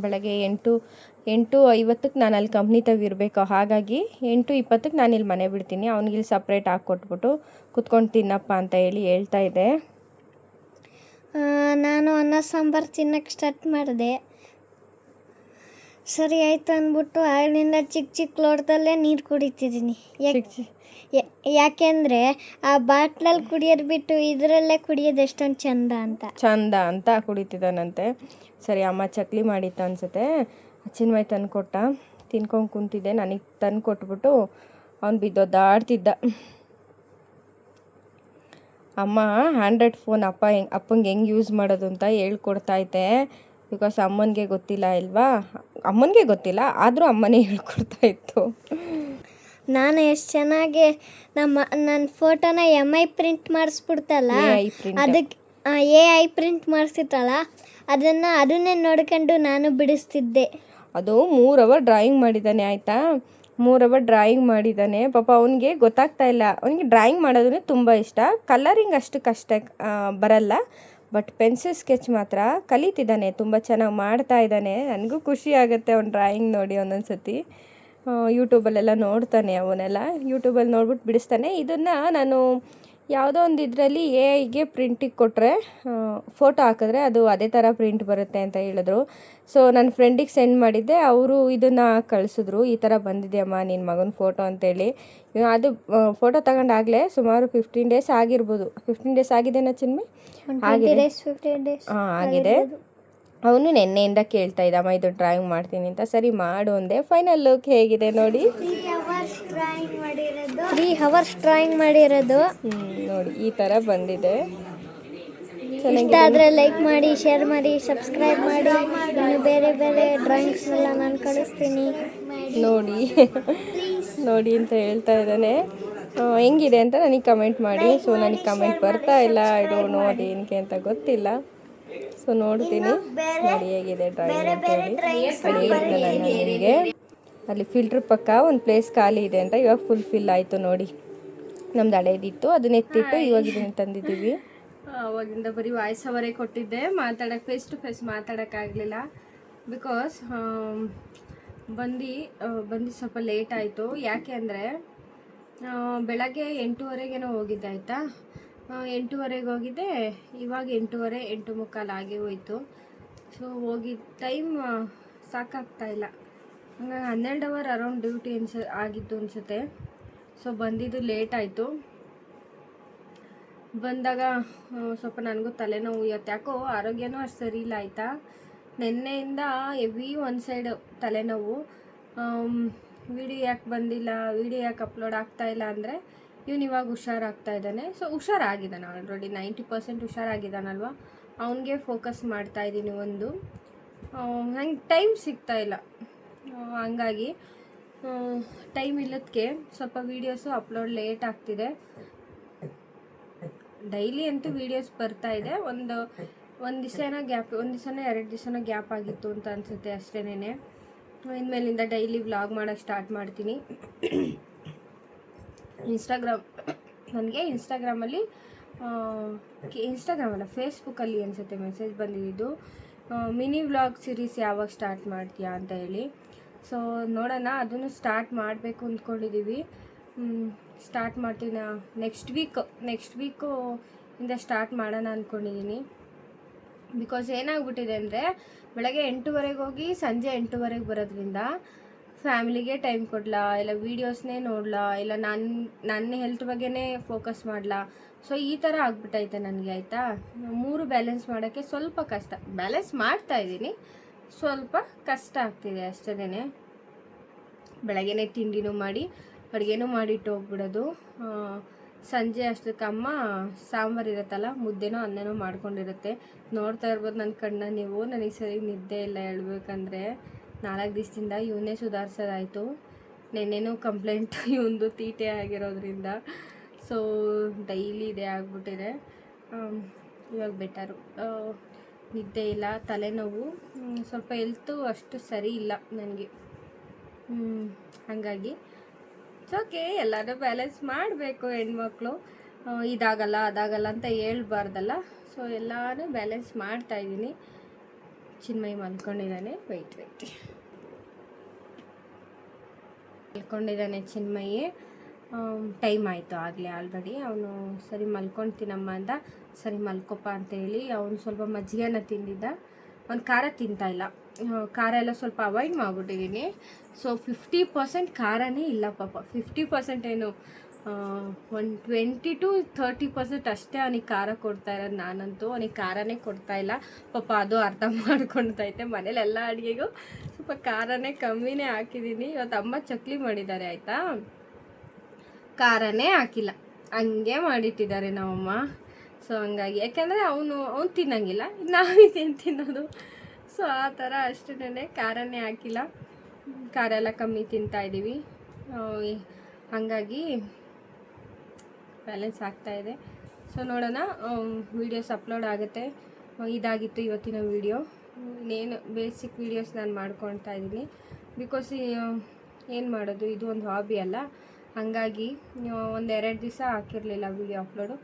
Speaker 1: ಬೆಳಗ್ಗೆ 8:50 ನಾನು ಅಲ್ಲಿ ಕಂಪ್ನಿ ತೆಗಿರಬೇಕು. ಹಾಗಾಗಿ 8:20 ನಾನು ಇಲ್ಲಿ ಮನೆ ಬಿಡ್ತೀನಿ. ಅವ್ನಿಗಿಲ್ಲಿ ಸಪ್ರೇಟ್ ಹಾಕ್ಕೊಟ್ಬಿಟ್ಟು ಕುತ್ಕೊಂಡು ತಿನ್ನಪ್ಪ ಅಂತ ಹೇಳ್ತಾ ಇದ್ದೆ.
Speaker 2: ನಾನು ಅನ್ನ ಸಾಂಬಾರು ತಿನ್ನೋಕ್ಕೆ ಸ್ಟಾರ್ಟ್ ಮಾಡಿದೆ. ಸರಿ ಆಯಿತು ಅಂದ್ಬಿಟ್ಟು ಆಗಿನಿಂದ ಚಿಕ್ಕ ಲೋಟದಲ್ಲೇ ನೀರು ಕುಡಿತಿದ್ದೀನಿ. ಯಾಕೆಂದರೆ ಆ ಬಾಟ್ಲಲ್ಲಿ ಕುಡಿಯೋದು ಬಿಟ್ಟು ಇದರಲ್ಲೇ ಕುಡಿಯೋದು ಎಷ್ಟೊಂದು ಚಂದ
Speaker 1: ಅಂತ ಕುಡಿತಿದ್ದಾನಂತೆ. ಸರಿ, ಅಮ್ಮ ಚಕ್ಲಿ ಮಾಡಿತ್ತು ಅನಿಸುತ್ತೆ, ಚಿನ್ಮಯ್ ತಂದು ಕೊಟ್ಟ. ತಿನ್ಕೊಂಡು ಕುಂತಿದ್ದೆ. ನನಗೆ ತಂದು ಕೊಟ್ಬಿಟ್ಟು ಅವ್ನು ಬಿದ್ದೊದ್ದಾಡ್ತಿದ್ದ. ಅಮ್ಮ ಆ್ಯಂಡ್ರಾಯ್ಡ್ ಫೋನ್ ಅಪ್ಪಂಗೆ ಹೆಂಗೆ ಯೂಸ್ ಮಾಡೋದು ಅಂತ ಹೇಳ್ಕೊಡ್ತೈತೆ. ಬಿಕಾಸ್ ಅಮ್ಮನಿಗೆ ಗೊತ್ತಿಲ್ಲ ಇಲ್ವಾ, ಅಮ್ಮನಿಗೆ ಗೊತ್ತಿಲ್ಲ, ಆದರೂ ಅಮ್ಮನೇ ಹೇಳ್ಕೊಡ್ತಾ ಇತ್ತು.
Speaker 2: ನಾನು ಎಷ್ಟು ಚೆನ್ನಾಗಿ ನನ್ನ ಫೋಟೋನ MI ಪ್ರಿಂಟ್ ಮಾಡಿಸ್ಬಿಡ್ತಲ್ಲ, ಅದಕ್ಕೆ AI ಪ್ರಿಂಟ್ ಮಾಡಿಸಿತ್ತಲ್ಲ, ಅದನ್ನೇ ನೋಡ್ಕೊಂಡು ನಾನು ಬಿಡಿಸ್ತಿದ್ದೆ.
Speaker 1: ಅದು 3 ಅವರ್ ಡ್ರಾಯಿಂಗ್ ಮಾಡಿದ್ದಾನೆ ಆಯಿತಾ. 3 ಅವರ್ ಡ್ರಾಯಿಂಗ್ ಮಾಡಿದ್ದಾನೆ. ಪಾಪ ಅವನಿಗೆ ಗೊತ್ತಾಗ್ತಾ ಇಲ್ಲ. ಅವನಿಗೆ ಡ್ರಾಯಿಂಗ್ ಮಾಡೋದೇ ತುಂಬ ಇಷ್ಟ. ಕಲರಿಂಗ್ ಅಷ್ಟು ಕಷ್ಟ ಬರಲ್ಲ, ಬಟ್ ಪೆನ್ಸಿಲ್ ಸ್ಕೆಚ್ ಮಾತ್ರ ಕಲಿತಿದ್ದಾನೆ. ತುಂಬ ಚೆನ್ನಾಗಿ ಮಾಡ್ತಾ ಇದ್ದಾನೆ. ನನಗೂ ಖುಷಿ ಆಗುತ್ತೆ ಅವ್ನು ಡ್ರಾಯಿಂಗ್ ನೋಡಿ ಒಂದೊಂದು ಸತಿ. ಯೂಟ್ಯೂಬಲ್ಲೆಲ್ಲ ನೋಡ್ತಾನೆ, ಅವನ್ನೆಲ್ಲ ಯೂಟ್ಯೂಬಲ್ಲಿ ನೋಡ್ಬಿಟ್ಟು ಬಿಡಿಸ್ತಾನೆ. ಇದನ್ನು ನಾನು ಯಾವುದೋ ಒಂದು ಇದರಲ್ಲಿ AI ಪ್ರಿಂಟಿಗೆ ಕೊಟ್ಟರೆ, ಫೋಟೋ ಹಾಕಿದ್ರೆ ಅದು ಅದೇ ಥರ ಪ್ರಿಂಟ್ ಬರುತ್ತೆ ಅಂತ ಹೇಳಿದ್ರು. ಸೊ ನನ್ನ ಫ್ರೆಂಡಿಗೆ ಸೆಂಡ್ ಮಾಡಿದ್ದೆ, ಅವರು ಇದನ್ನು ಕಳಿಸಿದ್ರು. ಈ ಥರ ಬಂದಿದೆ ಅಮ್ಮ ನಿನ್ನ ಮಗನ ಫೋಟೋ ಅಂತೇಳಿ. ಅದು ಫೋಟೋ ತಗೊಂಡಾಗಲೇ ಸುಮಾರು 15 ಡೇಸ್ ಆಗಿರ್ಬೋದು. 15 ಡೇಸ್ ಆಗಿದೆನಾ ಚಿನ್ಮಿ? ಆಗಿದೆ.
Speaker 2: 15 ಡೇಸ್
Speaker 1: ಆಗಿದೆ. ಅವನು ನೆನ್ನೆಯಿಂದ ಕೇಳ್ತಾ ಇದ್ದಮ್ಮ ಇದು ಡ್ರಾಯಿಂಗ್ ಮಾಡ್ತೀನಿ ಅಂತ. ಸರಿ ಮಾಡು ಅಂದೆ. ಫೈನಲ್ ಲುಕ್ ಹೇಗಿದೆ ನೋಡಿ.
Speaker 2: 3 ಅವರ್ಸ್ ಡ್ರಾಯಿಂಗ್ ಮಾಡಿರೋದು.
Speaker 1: ನೋಡಿ ಈ ಥರ ಬಂದಿದೆ.
Speaker 2: ಇಷ್ಟ ಆದರೆ ಲೈಕ್ ಮಾಡಿ, ಶೇರ್ ಮಾಡಿ, ಸಬ್ಸ್ಕ್ರೈಬ್ ಮಾಡಿ. ಇನ್ನು ಬೇರೆ ಬೇರೆ ಡ್ರಾಯಿಂಗ್ಸ್ ಎಲ್ಲ ನಾನು ಕಳಿಸ್ತೀನಿ
Speaker 1: ನೋಡಿ ನೋಡಿ ಅಂತ ಹೇಳ್ತಾ ಇದ್ದಾನೆ. ಹೆಂಗಿದೆ ಅಂತ ನನಗೆ ಕಮೆಂಟ್ ಮಾಡಿ. ಸೊ ನನಗೆ ಕಮೆಂಟ್ ಬರ್ತಾ ಇಲ್ಲ, ಐ ಡೋಂಟ್ ನೋ ಅದೇನಕ್ಕೆ ಅಂತ ಗೊತ್ತಿಲ್ಲ. ಸೊ ನೋಡ್ತೀನಿ ನೋಡಿ ಹೇಗಿದೆ ಡ್ರಾಯಿಂಗ್ ಅಂತೇಳಿ. ನನಗೆ ಅಲ್ಲಿ ಫಿಲ್ಟ್ರ್ ಪಕ್ಕ ಒಂದು ಪ್ಲೇಸ್ ಖಾಲಿ ಇದೆ ಅಂತ, ಇವಾಗ ಫುಲ್ ಆಯಿತು ನೋಡಿ. ನಮ್ದು ಹಳೇದಿತ್ತು, ಅದನ್ನ ಎತ್ತಿಟ್ಟು ಇವಾಗ ಇದನ್ನು ತಂದಿದ್ದೀವಿ. ಅವಾಗಿಂದ ಬರೀ ವಾಯ್ಸ್ ಅವರೇ ಕೊಟ್ಟಿದ್ದೆ, ಮಾತಾಡೋಕ್ಕೆ ಫೇಸ್ ಟು ಫೇಸ್ ಮಾತಾಡೋಕ್ಕಾಗಲಿಲ್ಲ. ಬಿಕಾಸ್ ಬಂದು ಸ್ವಲ್ಪ ಲೇಟ್ ಆಯಿತು. ಯಾಕೆ ಅಂದರೆ ಬೆಳಗ್ಗೆ 8:30ಗೇನೋ ಹೋಗಿದ್ದೆ ಆಯಿತಾ. 8:30ಗೆ ಹೋಗಿದ್ದೆ, ಇವಾಗ 8:30, 8:45 ಆಗಿ ಹೋಯಿತು. ಸೊ ಹೋಗಿದ್ದ ಟೈಮ್ ಸಾಕಾಗ್ತಾಯಿಲ್ಲ. ಹಂಗಾಗಿ 12 ಅವರ್ ಅರೌಂಡ್ ಡ್ಯೂಟಿ ಆಗಿತ್ತು ಅನಿಸುತ್ತೆ. ಸೊ ಬಂದಿದ್ದು ಲೇಟ್ ಆಯಿತು. ಬಂದಾಗ ಸ್ವಲ್ಪ ನನಗೂ ತಲೆನೋವು. ಇವತ್ತು ಯಾಕೋ ಆರೋಗ್ಯನೂ ಅಷ್ಟು ಸರಿ ಇಲ್ಲ ಆಯಿತಾ. ನಿನ್ನೆಯಿಂದ ಹೆವಿ ಒಂದು ಸೈಡ್ ತಲೆನೋವು. ವಿಡಿಯೋ ಯಾಕೆ ಬಂದಿಲ್ಲ, ವಿಡಿಯೋ ಯಾಕೆ ಅಪ್ಲೋಡ್ ಆಗ್ತಾಯಿಲ್ಲ ಅಂದರೆ ಇವನು ಇವಾಗ ಹುಷಾರಾಗ್ತಾ ಇದ್ದಾನೆ. ಸೊ ಹುಷಾರಾಗಿದ್ದಾನೆ ಆಲ್ರೆಡಿ, 90% ಹುಷಾರಾಗಿದ್ದಾನಲ್ವ. ಅವನಿಗೆ ಫೋಕಸ್ ಮಾಡ್ತಾಯಿದ್ದೀನಿ. ನಂಗೆ ಟೈಮ್ ಸಿಗ್ತಾಯಿಲ್ಲ, ಹಂಗಾಗಿ ಟೈಮ್ ಇಲ್ಲದಕ್ಕೆ ಸ್ವಲ್ಪ ವೀಡಿಯೋಸು ಅಪ್ಲೋಡ್ ಲೇಟ್ ಆಗ್ತಿದೆ. ಡೈಲಿ ಅಂತೂ ವೀಡಿಯೋಸ್ ಬರ್ತಾಯಿದೆ. ಒಂದು ದಿವಸನೋ ಗ್ಯಾಪ್, ಒಂದು ದಿವಸನೋ 2 ದಿವಸನೋ ಗ್ಯಾಪ್ ಆಗಿತ್ತು ಅಂತ ಅನಿಸುತ್ತೆ ಅಷ್ಟೇನೆ. ಇನ್ಮೇಲಿಂದ ಡೈಲಿ ವ್ಲಾಗ್ ಮಾಡೋಕ್ಕೆ ಸ್ಟಾರ್ಟ್ ಮಾಡ್ತೀನಿ. ನನಗೆ ಇನ್ಸ್ಟಾಗ್ರಾಮಲ್ಲ, ಫೇಸ್ಬುಕ್ಕಲ್ಲಿ ಅನಿಸುತ್ತೆ ಮೆಸೇಜ್ ಬಂದಿದ್ದು, ಮಿನಿ ವ್ಲಾಗ್ ಸೀರೀಸ್ ಯಾವಾಗ ಸ್ಟಾರ್ಟ್ ಮಾಡ್ತೀಯಾ ಅಂತ ಹೇಳಿ. ಸೊ ನೋಡೋಣ, ಅದನ್ನು ಸ್ಟಾರ್ಟ್ ಮಾಡಬೇಕು ಅಂದ್ಕೊಂಡಿದ್ದೀವಿ. ಸ್ಟಾರ್ಟ್ ಮಾಡ್ತೀನಿ ನೆಕ್ಸ್ಟ್ ವೀಕು ಇಂದ ಸ್ಟಾರ್ಟ್ ಮಾಡೋಣ ಅಂದ್ಕೊಂಡಿದ್ದೀನಿ. ಬಿಕಾಸ್ ಏನಾಗ್ಬಿಟ್ಟಿದೆ ಅಂದರೆ ಬೆಳಗ್ಗೆ 8:30ಗೆ ಹೋಗಿ ಸಂಜೆ 8:30ಗೆ ಬರೋದ್ರಿಂದ ಫ್ಯಾಮಿಲಿಗೆ ಟೈಮ್ ಕೊಡಲಾ, ಇಲ್ಲ ವೀಡಿಯೋಸ್ನೇ ನೋಡಲಾ, ಇಲ್ಲ ನನ್ನ ಹೆಲ್ತ್ ಬಗ್ಗೆನೇ ಫೋಕಸ್ ಮಾಡಲಾ. ಸೊ ಈ ಥರ ಆಗ್ಬಿಟ್ಟೈತೆ ನನಗೆ ಆಯಿತಾ. 3 ಬ್ಯಾಲೆನ್ಸ್ ಮಾಡೋಕ್ಕೆ ಸ್ವಲ್ಪ ಕಷ್ಟ. ಬ್ಯಾಲೆನ್ಸ್ ಮಾಡ್ತಾಯಿದ್ದೀನಿ, ಸ್ವಲ್ಪ ಕಷ್ಟ ಆಗ್ತಿದೆ ಅಷ್ಟೇ. ಬೆಳಗ್ಗೆನೇ ತಿಂಡಿನೂ ಮಾಡಿ ಅಡುಗೆನೂ ಮಾಡಿಟ್ಟು ಹೋಗ್ಬಿಡೋದು. ಸಂಜೆ ಅಷ್ಟಕ್ಕೆ ಅಮ್ಮ ಸಾಂಬಾರು ಇರುತ್ತಲ್ಲ, ಮುದ್ದೆನೋ ಅನ್ನನೋ ಮಾಡ್ಕೊಂಡಿರುತ್ತೆ. ನೋಡ್ತಾ ಇರ್ಬೋದು ನನ್ನ ಕಣ್ಣ ನೀವು. ನನಗೆ ಸರಿ ನಿದ್ದೆ ಇಲ್ಲ ಹೇಳ್ಬೇಕಂದ್ರೆ. 4 ದಿವಸದಿಂದ ಇವನ್ನೇ ಸುಧಾರಿಸೋದಾಯಿತು. ನೆನ್ನೆನೂ ಕಂಪ್ಲೇಂಟ್ ಇವಂದು ತೀಟೆ ಆಗಿರೋದ್ರಿಂದ. ಸೊ ಡೈಲಿ ಇದೇ ಆಗ್ಬಿಟ್ಟಿದೆ. ಇವಾಗ ಬೆಟರು. ನಿದ್ದೆ ಇಲ್ಲ, ತಲೆನೋವು, ಸ್ವಲ್ಪ ಹೆಲ್ತು ಅಷ್ಟು ಸರಿ ಇಲ್ಲ ನನಗೆ. ಹಾಗಾಗಿ ಓಕೆ, ಎಲ್ಲರೂ ಬ್ಯಾಲೆನ್ಸ್ ಮಾಡಬೇಕು ಹೆಣ್ಮಕ್ಳು. ಇದಾಗಲ್ಲ ಅದಾಗಲ್ಲ ಅಂತ ಹೇಳ್ಬಾರ್ದಲ್ಲ. ಸೊ ಎಲ್ಲನೂ ಬ್ಯಾಲೆನ್ಸ್ ಮಾಡ್ತಾಯಿದ್ದೀನಿ. ಚಿನ್ಮಯಿ ಮಲ್ಕೊಂಡಿದ್ದಾನೆ. ವೆಯ್ಟ್ ಮಲ್ಕೊಂಡಿದ್ದಾನೆ ಚಿನ್ಮಯಿ. ಟೈಮ್ ಆಯಿತು ಆಗಲೇ ಆಲ್ರೆಡಿ. ಅವನು ಸರಿ ಮಲ್ಕೊಳ್ತೀನಮ್ಮ ಅಂದ. ಸರಿ ಮಲ್ಕೊಪ್ಪ ಅಂತೇಳಿ ಅವನು ಸ್ವಲ್ಪ ಮಜ್ಜಿಗೆನ ತಿಂದಿದ್ದ. ಅವ್ನು ಖಾರ ತಿಂತಾಯಿಲ್ಲ. ಖಾರ ಎಲ್ಲ ಸ್ವಲ್ಪ ಅವಾಯ್ಡ್ ಮಾಡಿಬಿಟ್ಟಿದ್ದೀನಿ. ಸೊ 50% ಖಾರನೇ ಇಲ್ಲ ಪಾಪ. 50% ಏನು, ಒಂದು 20 to 30% ಅಷ್ಟೇ ಅವನಿಗೆ ಖಾರ ಕೊಡ್ತಾ ಇರೋದು. ನಾನಂತೂ ಅವನಿಗೆ ಖಾರನೇ ಕೊಡ್ತಾಯಿಲ್ಲ ಪಾಪ. ಅದು ಅರ್ಥ ಮಾಡ್ಕೊಳ್ತೈತೆ. ಮನೇಲಿ ಎಲ್ಲ ಅಡುಗೆಗೂ ಸ್ವಲ್ಪ ಖಾರನೇ ಕಮ್ಮಿನೇ ಹಾಕಿದ್ದೀನಿ. ಇವತ್ತು ಅಮ್ಮ ಚಕ್ಲಿ ಮಾಡಿದ್ದಾರೆ ಆಯಿತಾ, ಖಾರನೇ ಹಾಕಿಲ್ಲ, ಹಂಗೆ ಮಾಡಿಟ್ಟಿದ್ದಾರೆ ನಮ್ಮಮ್ಮ. ಸೊ ಹಂಗಾಗಿ, ಯಾಕೆಂದರೆ ಅವನು ತಿನ್ನಂಗಿಲ್ಲ, ನಾವಿದೇನು ತಿನ್ನೋದು. ಸೊ ಆ ಥರ ಅಷ್ಟೇ, ಖಾರನೇ ಹಾಕಿಲ್ಲ. ಖಾರ ಎಲ್ಲ ಕಮ್ಮಿ ತಿಂತಾಯಿದ್ದೀವಿ. ಹಾಗಾಗಿ ಬ್ಯಾಲೆನ್ಸ್ ಆಗ್ತಾಯಿದೆ. ಸೊ ನೋಡೋಣ, ವೀಡಿಯೋಸ್ ಅಪ್ಲೋಡ್ ಆಗುತ್ತೆ. ಇದಾಗಿತ್ತು ಇವತ್ತಿನ ವೀಡಿಯೋ. ಇನ್ನೇನು ಬೇಸಿಕ್ ವೀಡಿಯೋಸ್ ನಾನು ಮಾಡ್ಕೊಳ್ತಾ ಇದ್ದೀನಿ. ಬಿಕಾಸ್ ಏನು ಮಾಡೋದು, ಇದು ಒಂದು ಹಾಬಿ ಅಲ್ಲ. ಹಾಗಾಗಿ 1-2 ದಿವಸ ಹಾಕಿರಲಿಲ್ಲ ವೀಡಿಯೋ ಅಪ್ಲೋಡು.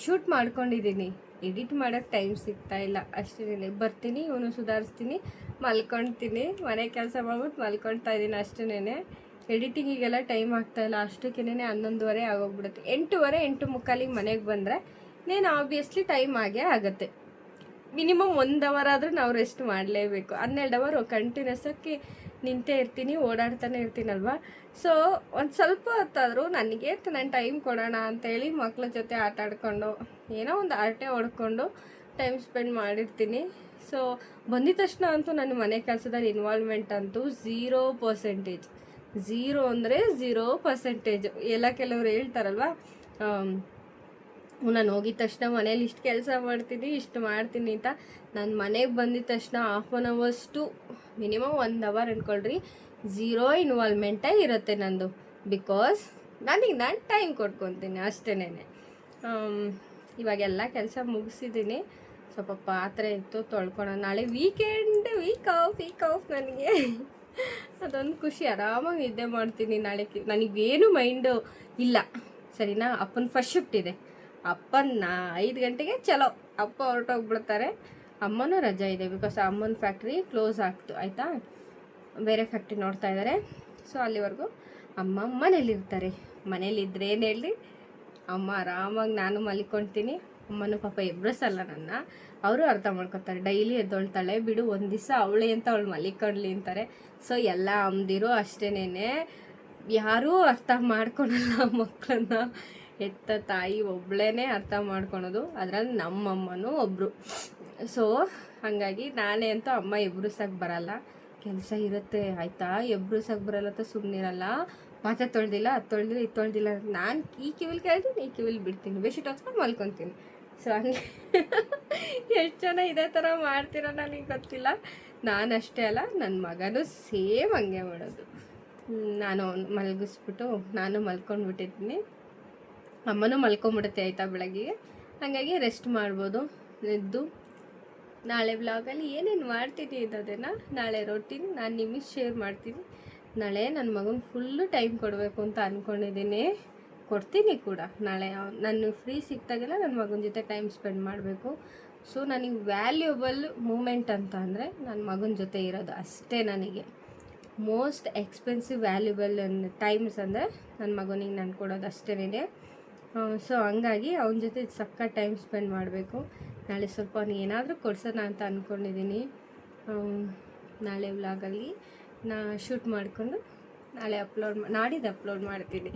Speaker 1: ಶೂಟ್ ಮಾಡ್ಕೊಂಡಿದ್ದೀನಿ, ಎಡಿಟ್ ಮಾಡೋಕ್ಕೆ ಟೈಮ್ ಸಿಗ್ತಾ ಇಲ್ಲ ಅಷ್ಟೇ. ಬರ್ತೀನಿ, ಇವನು ಸುಧಾರಿಸ್ತೀನಿ, ಮಲ್ಕೊಳ್ತೀನಿ, ಮನೆ ಕೆಲಸ ಮಾಡ್ಬಿಟ್ಟು ಮಲ್ಕೊಳ್ತಾ ಇದ್ದೀನಿ ಅಷ್ಟೇ. ಎಡಿಟಿಂಗಿಗೆಲ್ಲ ಟೈಮ್ ಆಗ್ತಾಯಿಲ್ಲ. ಅಷ್ಟಕ್ಕೇನೆ 11:30 ಆಗೋಗ್ಬಿಡುತ್ತೆ. 8:15 8:45 ಮನೆಗೆ ಬಂದರೆ నేను ಆಬ್ವಿಯಸ್ಲಿ ಟೈಮ್ ಆಗೇ ಆಗುತ್ತೆ. ಮಿನಿಮಮ್ 1 ಅವರ್ ಆದರೂ ನಾವು ರೆಸ್ಟ್ ಮಾಡಲೇಬೇಕು. 12 ಅವರ್ ಕಂಟಿನ್ಯೂಸ್ ಆಗಿ ನಿಂತೇ ಇರ್ತೀನಿ, ಓಡಾಡ್ತಾನೆ ಇರ್ತೀನಲ್ವ. ಸೊ ಒಂದು ಸ್ವಲ್ಪ ಹೊತ್ತಾದರೂ ನನಗೆ ನಾನು ಟೈಮ್ ಕೊಡೋಣ ಅಂತೇಳಿ ಮಕ್ಕಳ ಜೊತೆ ಆಟ ಆಡ್ಕೊಂಡು ಏನೋ ಒಂದು ಆಟೆ ಹೊಡ್ಕೊಂಡು ಟೈಮ್ ಸ್ಪೆಂಡ್ ಮಾಡಿರ್ತೀನಿ. ಸೊ ಬಂದಿದ ತಕ್ಷಣ ಅಂತೂ ನನ್ನ ಮನೆ ಕೆಲಸದಲ್ಲಿ ಇನ್ವಾಲ್ವ್ಮೆಂಟ್ ಅಂತೂ 0%. 0 ಅಂದರೆ 0%. ಎಲ್ಲ ಕೆಲವರು ಹೇಳ್ತಾರಲ್ವ, ನಾನು ಹೋಗಿದ ತಕ್ಷಣ ಮನೇಲಿ ಇಷ್ಟು ಕೆಲಸ ಮಾಡ್ತೀನಿ, ಇಷ್ಟು ಮಾಡ್ತೀನಿ ಅಂತ. ನಾನು ಮನೆಗೆ ಬಂದಿದ ತಕ್ಷಣ 1/2 ಅವರ್ಸ್ಟು ಮಿನಿಮಮ್ 1 ಅವರ್ ಅಂದ್ಕೊಳ್ರಿ, 0 ಇನ್ವಾಲ್ವ್ಮೆಂಟೇ ಇರುತ್ತೆ ನಂದು. ಬಿಕಾಸ್ ನಾನು ಟೈಮ್ ಕೊಟ್ಕೊತೀನಿ ಅಷ್ಟೇನೆ. ಇವಾಗೆಲ್ಲ ಕೆಲಸ ಮುಗಿಸಿದ್ದೀನಿ. ಸ್ವಲ್ಪ ಪಾತ್ರೆ ಇತ್ತು ತೊಳ್ಕೊಳೋಣ. ನಾಳೆ ವೀಕ್ ಆಫ್ ನನಗೆ ಅದೊಂದು ಖುಷಿ. ಆರಾಮಾಗಿ ನಿದ್ದೆ ಮಾಡ್ತೀನಿ ನಾಳೆ. ನನಗೇನು ಮೈಂಡು ಇಲ್ಲ ಸರಿನಾ. ಅಪ್ಪನ ಫಸ್ಟ್ ಶಿಫ್ಟ್ ಇದೆ. ಅಪ್ಪನ 5 ಗಂಟೆಗೆ ಚಲೋ ಅಪ್ಪ ಹೊರಟೋಗ್ಬಿಡ್ತಾರೆ. ಅಮ್ಮನೂ ರಜಾ ಇದೆ. ಬಿಕಾಸ್ ಅಮ್ಮನ ಫ್ಯಾಕ್ಟ್ರಿ ಕ್ಲೋಸ್ ಆಗ್ತು ಆಯಿತಾ, ಬೇರೆ ಫ್ಯಾಕ್ಟ್ರಿ ನೋಡ್ತಾ ಇದ್ದಾರೆ. ಸೊ ಅಲ್ಲಿವರೆಗೂ ಅಮ್ಮ ಮನೇಲಿರ್ತಾರೆ. ಮನೇಲಿದ್ರೆ ಏನು ಹೇಳಿ, ಅಮ್ಮ ಆರಾಮಾಗಿ ನಾನು ಮಲ್ಕೊಳ್ತೀನಿ. ಅಮ್ಮನೂ ಪಾಪ ಎಬ್ರಿಸಲ್ಲ ನನ್ನ, ಅವರು ಅರ್ಥ ಮಾಡ್ಕೊತಾರೆ. ಡೈಲಿ ಎದ್ದೊಳ್ತಾಳೆ ಬಿಡು, ಒಂದು ದಿವಸ ಅವಳೆ ಅಂತ ಅವಳು ಮಲಿಕೊಂಡ್ಲಿ ಅಂತಾರೆ. ಸೊ ಎಲ್ಲ ಅಮ್ಮದಿರು ಅಷ್ಟೇನೆ, ಯಾರೂ ಅರ್ಥ ಮಾಡ್ಕೊಳಲ್ಲ ಮಕ್ಕಳನ್ನ. ಹೆತ್ತ ತಾಯಿ ಒಬ್ಬಳೇ ಅರ್ಥ ಮಾಡ್ಕೊಳೋದು, ಅದರಲ್ಲಿ ನಮ್ಮಮ್ಮನೂ ಒಬ್ಬರು. ಸೊ ಹಾಗಾಗಿ ನಾನೇ ಅಂತೂ ಅಮ್ಮ ಎಬ್ರಿಸೋಕೆ ಬರಲ್ಲ, ಕೆಲಸ ಇರುತ್ತೆ ಆಯಿತಾ. ಎಬ್ರಿಸೋಕೆ ಬರಲ್ಲ ಅಂತ ಸುಮ್ಮನಿರಲ್ಲ. ಪಾತ್ರೆ ತೊಳೆದಿಲ್ಲ, ಅದು ತೊಳೆದಿಲ್ಲ, ಇದು ತೊಳೆದಿಲ್ಲ, ನಾನು ಈ ಕಿವಿಲಿ ಕೇಳ್ತೀನಿ, ಈ ಕಿವಿಲಿ ಬಿಡ್ತೀನಿ, ಬೆಡ್ಶೀಟ್ ಹೊಚ್ಕೊಂಡು ಮಲ್ಕೊತೀನಿ. ಸೊ ಹಂಗೆ ಎಷ್ಟು ಜನ ಇದೇ ಥರ ಮಾಡ್ತೀರೋ ನನಗೆ ಗೊತ್ತಿಲ್ಲ. ನಾನು ಅಷ್ಟೇ ಅಲ್ಲ, ನನ್ನ ಮಗನೂ ಸೇಮ್ ಹಂಗೆ ಮಾಡೋದು. ನಾನು ಮಲಗಿಸ್ಬಿಟ್ಟು ನಾನು ಮಲ್ಕೊಂಡ್ಬಿಟ್ಟಿದ್ದೀನಿ, ಅಮ್ಮನೂ ಮಲ್ಕೊಂಬಿಡುತ್ತೆ ಆಯಿತಾ ಬೆಳಗ್ಗೆಗೆ. ಹಾಗಾಗಿ ರೆಸ್ಟ್ ಮಾಡ್ಬೋದು. ಎದ್ದು ನಾಳೆ ವ್ಲಾಗಲ್ಲಿ ಏನೇನು ಮಾಡ್ತೀನಿ ಅನ್ನೋದನ್ನು ನಾಳೆ ರೊಟೀನ್ ನಾನು ನಿಮಗೆ ಶೇರ್ ಮಾಡ್ತೀನಿ. ನಾಳೆ ನನ್ನ ಮಗನ ಫುಲ್ಲು ಟೈಮ್ ಕೊಡಬೇಕು ಅಂತ ಅಂದ್ಕೊಂಡಿದ್ದೀನಿ, ಕೊಡ್ತೀನಿ ಕೂಡ. ನಾಳೆ ನಾನು ಫ್ರೀ ಸಿಕ್ತಾಗೆಲ್ಲ ನನ್ನ ಮಗನ ಜೊತೆ ಟೈಮ್ ಸ್ಪೆಂಡ್ ಮಾಡಬೇಕು. ಸೊ ನನಗೆ ವ್ಯಾಲ್ಯೂಬಲ್ ಮೂಮೆಂಟ್ ಅಂತ ಅಂದರೆ ನನ್ನ ಮಗನ ಜೊತೆ ಇರೋದು ಅಷ್ಟೇ. ನನಗೆ ಮೋಸ್ಟ್ ಎಕ್ಸ್ಪೆನ್ಸಿವ್ ವ್ಯಾಲ್ಯೂಬಲ್ ಟೈಮ್ಸ್ ಅಂದರೆ ನನ್ನ ಮಗನಿಗೆ ನಾನು ಕೊಡೋದು ಅಷ್ಟೇ. ಸೊ ಹಂಗಾಗಿ ಅವನ ಜೊತೆ ಸಕ್ಕ ಟೈಮ್ ಸ್ಪೆಂಡ್ ಮಾಡಬೇಕು. ನಾಳೆ ಸ್ವಲ್ಪ ಅವ್ನಿಗೆ ಏನಾದರೂ ಕೊಡ್ಸೋಣ ಅಂತ ಅಂದ್ಕೊಂಡಿದ್ದೀನಿ. ನಾಳೆ ವ್ಲಾಗಲ್ಲಿ ಶೂಟ್ ಮಾಡಿಕೊಂಡು ನಾಳೆ ನಾಡಿದ್ದು ಅಪ್ಲೋಡ್ ಮಾಡ್ತೀನಿ.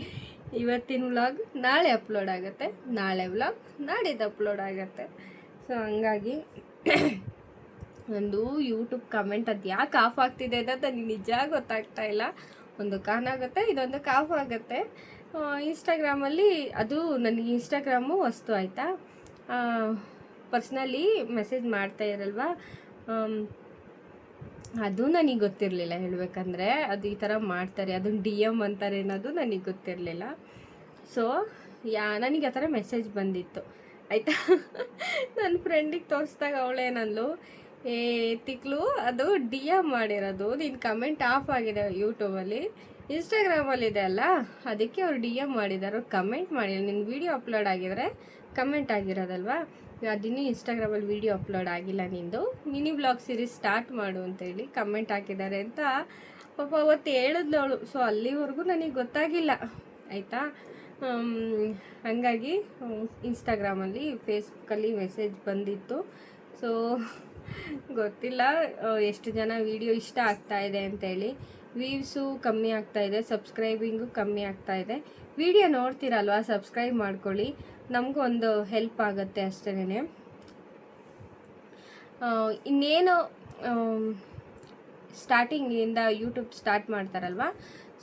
Speaker 1: ಇವತ್ತಿನ ವ್ಲಾಗ್ ನಾಳೆ ಅಪ್ಲೋಡ್ ಆಗುತ್ತೆ, ನಾಳೆ ವ್ಲಾಗ್ ನಾಡಿದ್ದು ಅಪ್ಲೋಡ್ ಆಗುತ್ತೆ. ಸೊ ಹಂಗಾಗಿ ಒಂದು ಯೂಟ್ಯೂಬ್ ಕಮೆಂಟ್ ಅದು ಯಾಕೆ ಆಫ್ ಆಗ್ತಿದೆ ಅಂತ ನನಗೆ ನಿಜ ಗೊತ್ತಾಗ್ತಾ ಇಲ್ಲ. ಒಂದು ಕಾನ್ ಆಗುತ್ತೆ, ಇದೊಂದು ಆಫ್ ಆಗುತ್ತೆ. ಇನ್ಸ್ಟಾಗ್ರಾಮಲ್ಲಿ ಅದು ನನಗೆ ಇನ್ಸ್ಟಾಗ್ರಾಮು ವಸ್ತು ಆಯಿತಾ. ಪರ್ಸ್ನಲಿ ಮೆಸೇಜ್ ಮಾಡ್ತಾ ಇರಲ್ವ, ಅದು ನನಗೆ ಗೊತ್ತಿರಲಿಲ್ಲ ಹೇಳಬೇಕಂದ್ರೆ. ಅದು ಈ ಥರ ಮಾಡ್ತಾರೆ, ಅದನ್ನು DM ಅಂತಾರೆ ಅನ್ನೋದು ನನಗೆ ಗೊತ್ತಿರಲಿಲ್ಲ. ಸೊ ನನಗೆ ಆ ಥರ ಮೆಸೇಜ್ ಬಂದಿತ್ತು ಆಯಿತಾ. ನನ್ನ ಫ್ರೆಂಡಿಗೆ ತೋರಿಸ್ದಾಗ ಅವಳೇನಂದ್ಲು, ತಿಕ್ಲು ಅದು DM ಮಾಡಿರೋದು, ನಿನ್ನ ಕಮೆಂಟ್ ಆಫ್ ಆಗಿದೆ ಯೂಟ್ಯೂಬಲ್ಲಿ, ಇನ್ಸ್ಟಾಗ್ರಾಮಲ್ಲಿದೆ ಅಲ್ಲ ಅದಕ್ಕೆ ಅವ್ರು DM ಮಾಡಿದ್ದಾರೆ, ಅವ್ರು ಕಮೆಂಟ್ ಮಾಡಿಲ್ಲ. ನಿನ್ನ ವೀಡಿಯೋ ಅಪ್ಲೋಡ್ ಆಗಿದ್ರೆ ಕಮೆಂಟ್ ಆಗಿರೋದಲ್ವಾ, ಅದಿನ್ನೂ ಇನ್ಸ್ಟಾಗ್ರಾಮಲ್ಲಿ ವೀಡಿಯೋ ಅಪ್ಲೋಡ್ ಆಗಿಲ್ಲ, ನಿಂದು ಮಿನಿ ಬ್ಲಾಗ್ ಸೀರೀಸ್ ಸ್ಟಾರ್ಟ್ ಮಾಡು ಅಂತೇಳಿ ಕಮೆಂಟ್ ಹಾಕಿದ್ದಾರೆ ಅಂತ ಪಾಪ ಅವತ್ತು ಹೇಳಿದ್ಲು ಅವಳು. ಸೊ ಅಲ್ಲಿವರೆಗೂ ನನಗೆ ಗೊತ್ತಾಗಿಲ್ಲ ಆಯಿತಾ. ಹಾಗಾಗಿ ಇನ್ಸ್ಟಾಗ್ರಾಮಲ್ಲಿ ಫೇಸ್ಬುಕ್ಕಲ್ಲಿ ಮೆಸೇಜ್ ಬಂದಿತ್ತು. ಸೊ ಗೊತ್ತಿಲ್ಲ ಎಷ್ಟು ಜನ ವೀಡಿಯೋ ಇಷ್ಟ ಆಗ್ತಾಯಿದೆ ಅಂತೇಳಿ. ವ್ಯೂಸು ಕಮ್ಮಿ ಆಗ್ತಾಯಿದೆ, ಸಬ್ಸ್ಕ್ರೈಬಿಂಗು ಕಮ್ಮಿ ಆಗ್ತಾಯಿದೆ. ವಿಡಿಯೋ ನೋಡ್ತೀರಲ್ವ, ಸಬ್ಸ್ಕ್ರೈಬ್ ಮಾಡ್ಕೊಳ್ಳಿ, ನಮಗೂ ಒಂದು ಹೆಲ್ಪ್ ಆಗುತ್ತೆ ಅಷ್ಟೇ. ಇನ್ನೇನು ಸ್ಟಾರ್ಟಿಂಗಿಂದ ಯೂಟ್ಯೂಬ್ ಸ್ಟಾರ್ಟ್ ಮಾಡ್ತಾರಲ್ವ,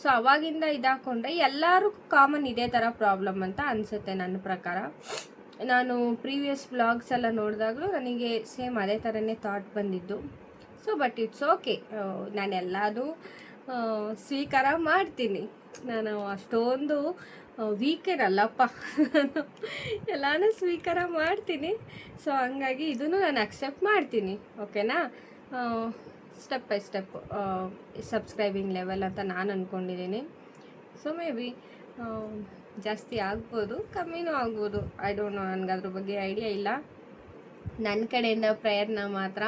Speaker 1: ಸೊ ಅವಾಗಿಂದ ಇದಾಕೊಂಡ್ರೆ ಎಲ್ಲರೂ ಕಾಮನ್ ಇದೇ ಥರ ಪ್ರಾಬ್ಲಮ್ ಅಂತ ಅನಿಸುತ್ತೆ ನನ್ನ ಪ್ರಕಾರ. ನಾನು ಪ್ರೀವಿಯಸ್ ವ್ಲಾಗ್ಸ್ ಎಲ್ಲ ನೋಡಿದಾಗಲೂ ನನಗೆ ಸೇಮ್ ಅದೇ ಥರನೇ ಥಾಟ್ ಬಂದಿದ್ದು. ಸೊ ಬಟ್ ಇಟ್ಸ್ ಓಕೆ, ನಾನೆಲ್ಲದು ಸ್ವೀಕಾರ ಮಾಡ್ತೀನಿ. ನಾನು ಅಷ್ಟೊಂದು ವೀಕೇನಲ್ಲಪ್ಪ, ನಾನು ಎಲ್ಲನೂ ಸ್ವೀಕಾರ ಮಾಡ್ತೀನಿ. ಸೊ ಹಂಗಾಗಿ ಇದನ್ನು ನಾನು ಅಕ್ಸೆಪ್ಟ್ ಮಾಡ್ತೀನಿ, ಓಕೆನಾ. Step by step subscribing level ಅಂತ ನಾನು ಅಂದ್ಕೊಂಡಿದ್ದೀನಿ. ಸೊ ಮೇ ಬಿ ಜಾಸ್ತಿ ಆಗ್ಬೋದು, ಕಮ್ಮಿನೂ ಆಗ್ಬೋದು, ಐ ಡೋಂಟ್ ನೋ, ನನಗೆ ಅದ್ರ ಬಗ್ಗೆ ಐಡಿಯಾ ಇಲ್ಲ. ನನ್ನ ಕಡೆಯಿಂದ ಪ್ರಯತ್ನ ಮಾತ್ರ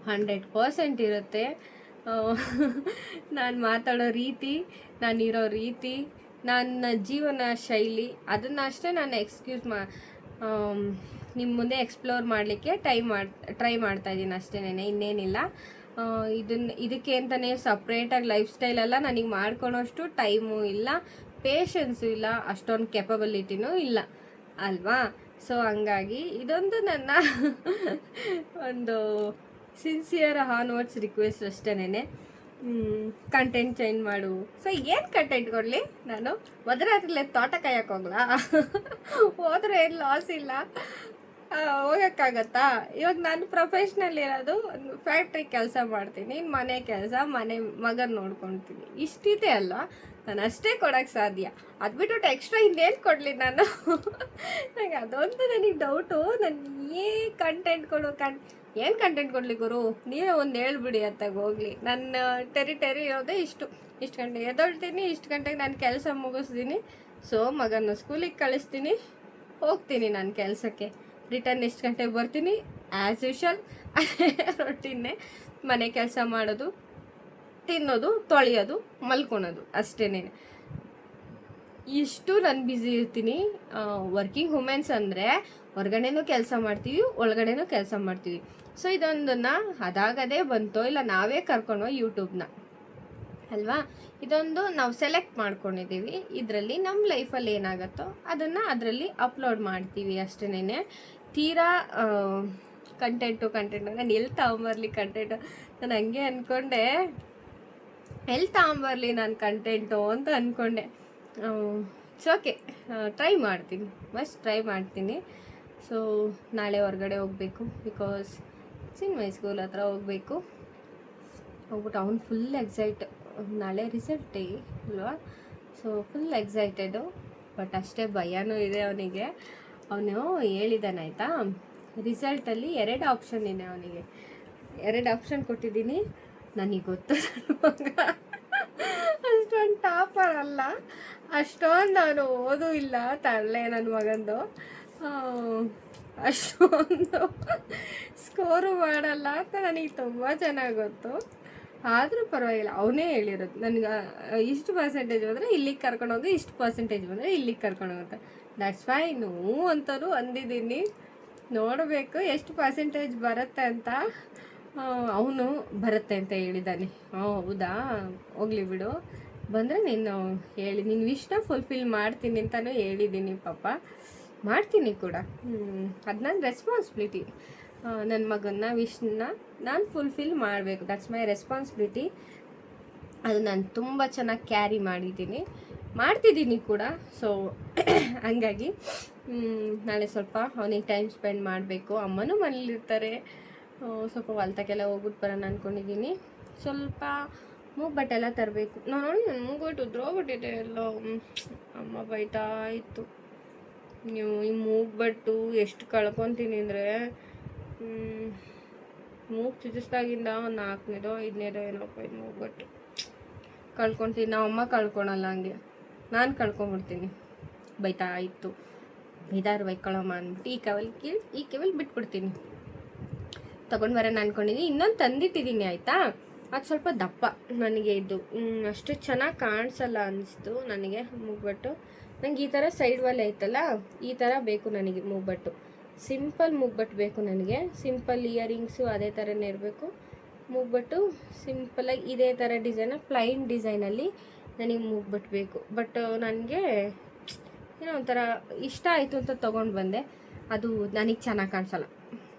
Speaker 1: 100% ಇರುತ್ತೆ. ನಾನು ಮಾತಾಡೋ ರೀತಿ, ನಾನಿರೋ ರೀತಿ, ನನ್ನ ಜೀವನ ಶೈಲಿ, ಅದನ್ನು ಅಷ್ಟೇ ನಾನು ನಿಮ್ಮ ಮುಂದೆ ಎಕ್ಸ್ಪ್ಲೋರ್ ಮಾಡಲಿಕ್ಕೆ ಟ್ರೈ ಮಾಡ್ತಾಯಿದ್ದೀನಿ ಅಷ್ಟೇನೆ, ಇನ್ನೇನಿಲ್ಲ. ಇದಕ್ಕೆ ಅಂತಲೇ ಸಪ್ರೇಟಾಗಿ ಲೈಫ್ ಸ್ಟೈಲೆಲ್ಲ ನನಗೆ ಮಾಡ್ಕೊಳೋಷ್ಟು ಟೈಮು ಇಲ್ಲ, ಪೇಷನ್ಸು ಇಲ್ಲ, ಅಷ್ಟೊಂದು ಕೆಪಬಿಲಿಟಿನೂ ಇಲ್ಲ ಅಲ್ವಾ. ಸೊ ಹಂಗಾಗಿ ಇದೊಂದು ನನ್ನ ಒಂದು ಸಿನ್ಸಿಯರ್ ಹಾನ್ವರ್ಡ್ಸ್ ರಿಕ್ವೆಸ್ಟ್ ಅಷ್ಟೇನೆ. ಕಂಟೆಂಟ್ ಚೇಂಜ್ ಮಾಡು. ಸೊ ಏನು ಕಂಟೆಂಟ್ ಕೊಡಲಿ ನಾನು? ಮಧ್ಯರಾತ್ರಿಲೇ ತೋಟ ಕಾಯಕ್ಕೆ ಹೋಗ್ಲಾ? ಹೋದ್ರೆ ಏನು ಲಾಸ್ ಇಲ್ಲ, ಹೋಗೋಕ್ಕಾಗತ್ತಾ? ಇವಾಗ ನಾನು ಪ್ರೊಫೆಷ್ನಲ್ ಇರೋದು, ಒಂದು ಫ್ಯಾಕ್ಟ್ರಿ ಕೆಲಸ ಮಾಡ್ತೀನಿ, ಮನೆ ಕೆಲಸ, ಮಗನ ನೋಡ್ಕೊಳ್ತೀನಿ, ಇಷ್ಟಿದೆ ಅಲ್ವಾ, ನಾನು ಅಷ್ಟೇ ಕೊಡೋಕ್ಕೆ ಸಾಧ್ಯ. ಅದು ಬಿಟ್ಟು ಎಕ್ಸ್ಟ್ರಾ ಇನ್ನೇನು ಕೊಡಲಿ ನಾನು? ನನಗೆ ಅದೊಂದು ನನಗೆ ಡೌಟು. ನಾನು ಏನು ಕಂಟೆಂಟ್ ಕೊಡಲಿ ಗುರು, ನೀವೇ ಒಂದು ಹೇಳ್ಬಿಡಿ ಅತ್ತಾಗ ಹೋಗಲಿ. ನನ್ನ ಟೆರಿಟರಿ ಇರೋದೇ ಇಷ್ಟು ಗಂಟೆಗೆ ಎದ್ದೊಳ್ತೀನಿ, ಇಷ್ಟು ಗಂಟೆಗೆ ನಾನು ಕೆಲಸ ಮುಗಿಸ್ತೀನಿ. ಸೊ ಮಗನ ಸ್ಕೂಲಿಗೆ ಕಳಿಸ್ತೀನಿ, ಹೋಗ್ತೀನಿ ನಾನು ಕೆಲಸಕ್ಕೆ, ರಿಟರ್ನ್ ಎಷ್ಟು ಗಂಟೆಗೆ ಬರ್ತೀನಿ, ಆ್ಯಸ್ ಯೂಶಲ್ ರೊಟ್ಟಿನೇ, ಮನೆ ಕೆಲಸ ಮಾಡೋದು, ತಿನ್ನೋದು, ತೊಳೆಯೋದು, ಮಲ್ಕೊಳೋದು ಅಷ್ಟೇನೆ. ಇಷ್ಟು ನಾನು ಬ್ಯುಸಿ ಇರ್ತೀನಿ. ವರ್ಕಿಂಗ್ ವುಮೆನ್ಸ್ ಅಂದರೆ ಹೊರಗಡೆನೂ ಕೆಲಸ ಮಾಡ್ತೀವಿ, ಒಳಗಡೆನೂ ಕೆಲಸ ಮಾಡ್ತೀವಿ. ಸೊ ಇದೊಂದನ್ನು ಅದಾಗದೇ ಬಂತೋ ಇಲ್ಲ ನಾವೇ ಕರ್ಕೊಂಡೋ ಯೂಟ್ಯೂಬ್ನ ಅಲ್ವಾ, ಇದೊಂದು ನಾವು ಸೆಲೆಕ್ಟ್ ಮಾಡ್ಕೊಂಡಿದ್ದೀವಿ. ಇದರಲ್ಲಿ ನಮ್ಮ ಲೈಫಲ್ಲಿ ಏನಾಗುತ್ತೋ ಅದನ್ನು ಅದರಲ್ಲಿ ಅಪ್ಲೋಡ್ ಮಾಡ್ತೀವಿ ಅಷ್ಟೇನೆ. ತೀರಾ ಕಂಟೆಂಟು ನಾನು ಎಲ್ಲಿ ತಗೊಂಬರ್ಲಿ ಕಂಟೆಂಟು? ನಾನು ಹಂಗೆ ಅಂದ್ಕೊಂಡೆ, ಎಲ್ಲಿ ತಗೊಂಬರ್ಲಿ ನಾನು ಕಂಟೆಂಟು ಅಂತ ಅಂದ್ಕೊಂಡೆ. ಇಟ್ಸ್ ಓಕೆ, ಟ್ರೈ ಮಾಡ್ತೀನಿ. ಸೊ ನಾಳೆ ಹೊರಗಡೆ ಹೋಗಬೇಕು, ಬಿಕಾಸ್ ಚಿನ್ಮಯ ಸ್ಕೂಲ್ ಹತ್ರ ಹೋಗ್ಬಿಟ್ಟು ಅವ್ನು ಫುಲ್ ಎಕ್ಸೈಟ್, ನಾಳೆ ರಿಸಲ್ಟ್ ಡೇ ಅಲ್ವಾ. ಸೊ ಫುಲ್ ಎಕ್ಸೈಟೆಡು, ಬಟ್ ಅಷ್ಟೇ ಭಯನೂ ಇದೆ ಅವನಿಗೆ. ಅವನು ಹೇಳಿದ್ದಾನೆ ಆಯಿತಾ, ರಿಸಲ್ಟಲ್ಲಿ 2 ಆಪ್ಷನ್ ಇದೆ ಅವನಿಗೆ, 2 ಆಪ್ಷನ್ ಕೊಟ್ಟಿದ್ದೀನಿ. ನನಗೆ ಗೊತ್ತು ಮಗ ಅಷ್ಟೊಂದು ಟಾಪರ್ ಅಲ್ಲ, ಅಷ್ಟೊಂದು ಅವನು ಓದೂ ಇಲ್ಲ, ತರಲೆ ನನ್ನ ಮಗಂದು, ಅಷ್ಟೊಂದು ಸ್ಕೋರು ಮಾಡಲ್ಲ ಅಂತ ನನಗೆ ತುಂಬ ಚೆನ್ನಾಗಿ ಗೊತ್ತು. ಆದರೂ ಪರವಾಗಿಲ್ಲ, ಅವನೇ ಹೇಳಿರೋದು ನನಗೆ ಇಷ್ಟು ಪರ್ಸೆಂಟೇಜ್ ಬಂದರೆ ಇಲ್ಲಿಗೆ ಕರ್ಕೊಂಡೋಗಿ, ಇಷ್ಟು ಪರ್ಸೆಂಟೇಜ್ ಬಂದರೆ ಇಲ್ಲಿಗೆ ಕರ್ಕೊಂಡೋಗುತ್ತೆ. ದಟ್ಸ್ ವೈ ಅಂತಲೂ ಅಂದಿದ್ದೀನಿ. ನೋಡಬೇಕು ಎಷ್ಟು ಪರ್ಸೆಂಟೇಜ್ ಬರುತ್ತೆ ಅಂತ. ಅವನು ಬರುತ್ತೆ ಅಂತ ಹೇಳಿದ್ದಾನೆ. ಹೌದಾ, ಹೋಗ್ಲಿ ಬಿಡು, ಬಂದರೆ ನೀನು ಹೇಳಿ, ನಿನ್ನ ವಿಶ್ನ ಫುಲ್ಫಿಲ್ ಮಾಡ್ತೀನಿ ಅಂತಲೂ ಹೇಳಿದ್ದೀನಿ ಪಾಪ, ಮಾಡ್ತೀನಿ ಕೂಡ. ಅದು ನನ್ನ ರೆಸ್ಪಾನ್ಸಿಬಿಲಿಟಿ. ನನ್ನ ಮಗನ ವಿಶ್ನ ನಾನು ಫುಲ್ಫಿಲ್ ಮಾಡಬೇಕು, ದಟ್ಸ್ ಮೈ ರೆಸ್ಪಾನ್ಸಿಬಿಲಿಟಿ. ಅದು ನಾನು ತುಂಬ ಚೆನ್ನಾಗಿ ಕ್ಯಾರಿ ಮಾಡ್ತಿದ್ದೀನಿ ಕೂಡ. ಸೊ ಹಂಗಾಗಿ ನಾಳೆ ಸ್ವಲ್ಪ ಅವನಿಗೆ ಟೈಮ್ ಸ್ಪೆಂಡ್ ಮಾಡಬೇಕು. ಅಮ್ಮನೂ ಮನೇಲಿರ್ತಾರೆ, ಸ್ವಲ್ಪ ಹೊಲ್ತಕ್ಕೆಲ್ಲ ಹೋಗ್ಬಿಟ್ಟು ಬರೋಣ ಅಂದ್ಕೊಂಡಿದ್ದೀನಿ. ಸ್ವಲ್ಪ ಮೂಗ್ಬಟ್ಟೆಲ್ಲ ತರಬೇಕು. ನೋಡಿ ನನ್ನ ಮೂಗ್ಬಟ್ಟು ಉದ್ರೋಗ್ಬಿಟ್ಟಿದೆ ಎಲ್ಲೋ, ಅಮ್ಮ ಬೈತಾ ಇತ್ತು. ನೀವು ಈ ಮೂಗ್ಬಟ್ಟು ಎಷ್ಟು ಕಳ್ಕೊತೀನಿ ಅಂದರೆ, ಮೂಗು ಚುಚ್ಚಿಸ್ದಾಗಿಂದ ಒಂದು 4ನೇದೋ 5ನೇದೋ ಏನಪ್ಪ ಇದು ಮೂಗ್ಬಟ್ಟು ಕಳ್ಕೊತೀನಿ. ನಮ್ಮಮ್ಮ ಕಳ್ಕೊಳಲ್ಲ, ಹಂಗೆ ನಾನು ಕಳ್ಕೊಂಬಿಡ್ತೀನಿ. ಬೈತಾ ಇತ್ತು, ಬೈದಾರು ಬೈಕೊಳ್ಳಮ್ಮ ಅಂದ್ಬಿಟ್ಟು ಈ ಕೆವಲ್ ಬಿಟ್ಬಿಡ್ತೀನಿ. ತೊಗೊಂಡು ಬರೋಣ ಅಂದ್ಕೊಂಡಿದ್ದೀನಿ. ಇನ್ನೊಂದು ತಂದಿಟ್ಟಿದ್ದೀನಿ ಆಯಿತಾ, ಅದು ಸ್ವಲ್ಪ ದಪ್ಪ. ನನಗೆ ಇದು ಅಷ್ಟು ಚೆನ್ನಾಗಿ ಕಾಣಿಸಲ್ಲ ಅನ್ನಿಸ್ತು ನನಗೆ ಮೂಗ್ಬಟ್ಟು. ನನಗೆ ಈ ಥರ ಸೈಡ್ ವಾಲ್ ಐತಲ್ಲ, ಈ ಥರ ಬೇಕು ನನಗೆ ಮೂಗ್ಬಟ್ಟು. ಸಿಂಪಲ್ ಮೂಗ್ಬಟ್ಟು ಬೇಕು ನನಗೆ. ಸಿಂಪಲ್ ಇಯರಿಂಗ್ಸು ಅದೇ ಥರನೇ ಇರಬೇಕು. ಮೂಗ್ಬಟ್ಟು ಸಿಂಪಲಾಗಿ ಇದೇ ಥರ ಡಿಸೈನ, ಪ್ಲೈನ್ ಡಿಸೈನಲ್ಲಿ ನನಗೆ ಮೂಗ್ಬಟ್ಟು ಬೇಕು. ಬಟ್ ನನಗೆ ಏನೋ ಒಂಥರ ಇಷ್ಟ ಆಯಿತು ಅಂತ ತೊಗೊಂಡು ಬಂದೆ. ಅದು ನನಗೆ ಚೆನ್ನಾಗಿ ಕಾಣಿಸಲ್ಲ,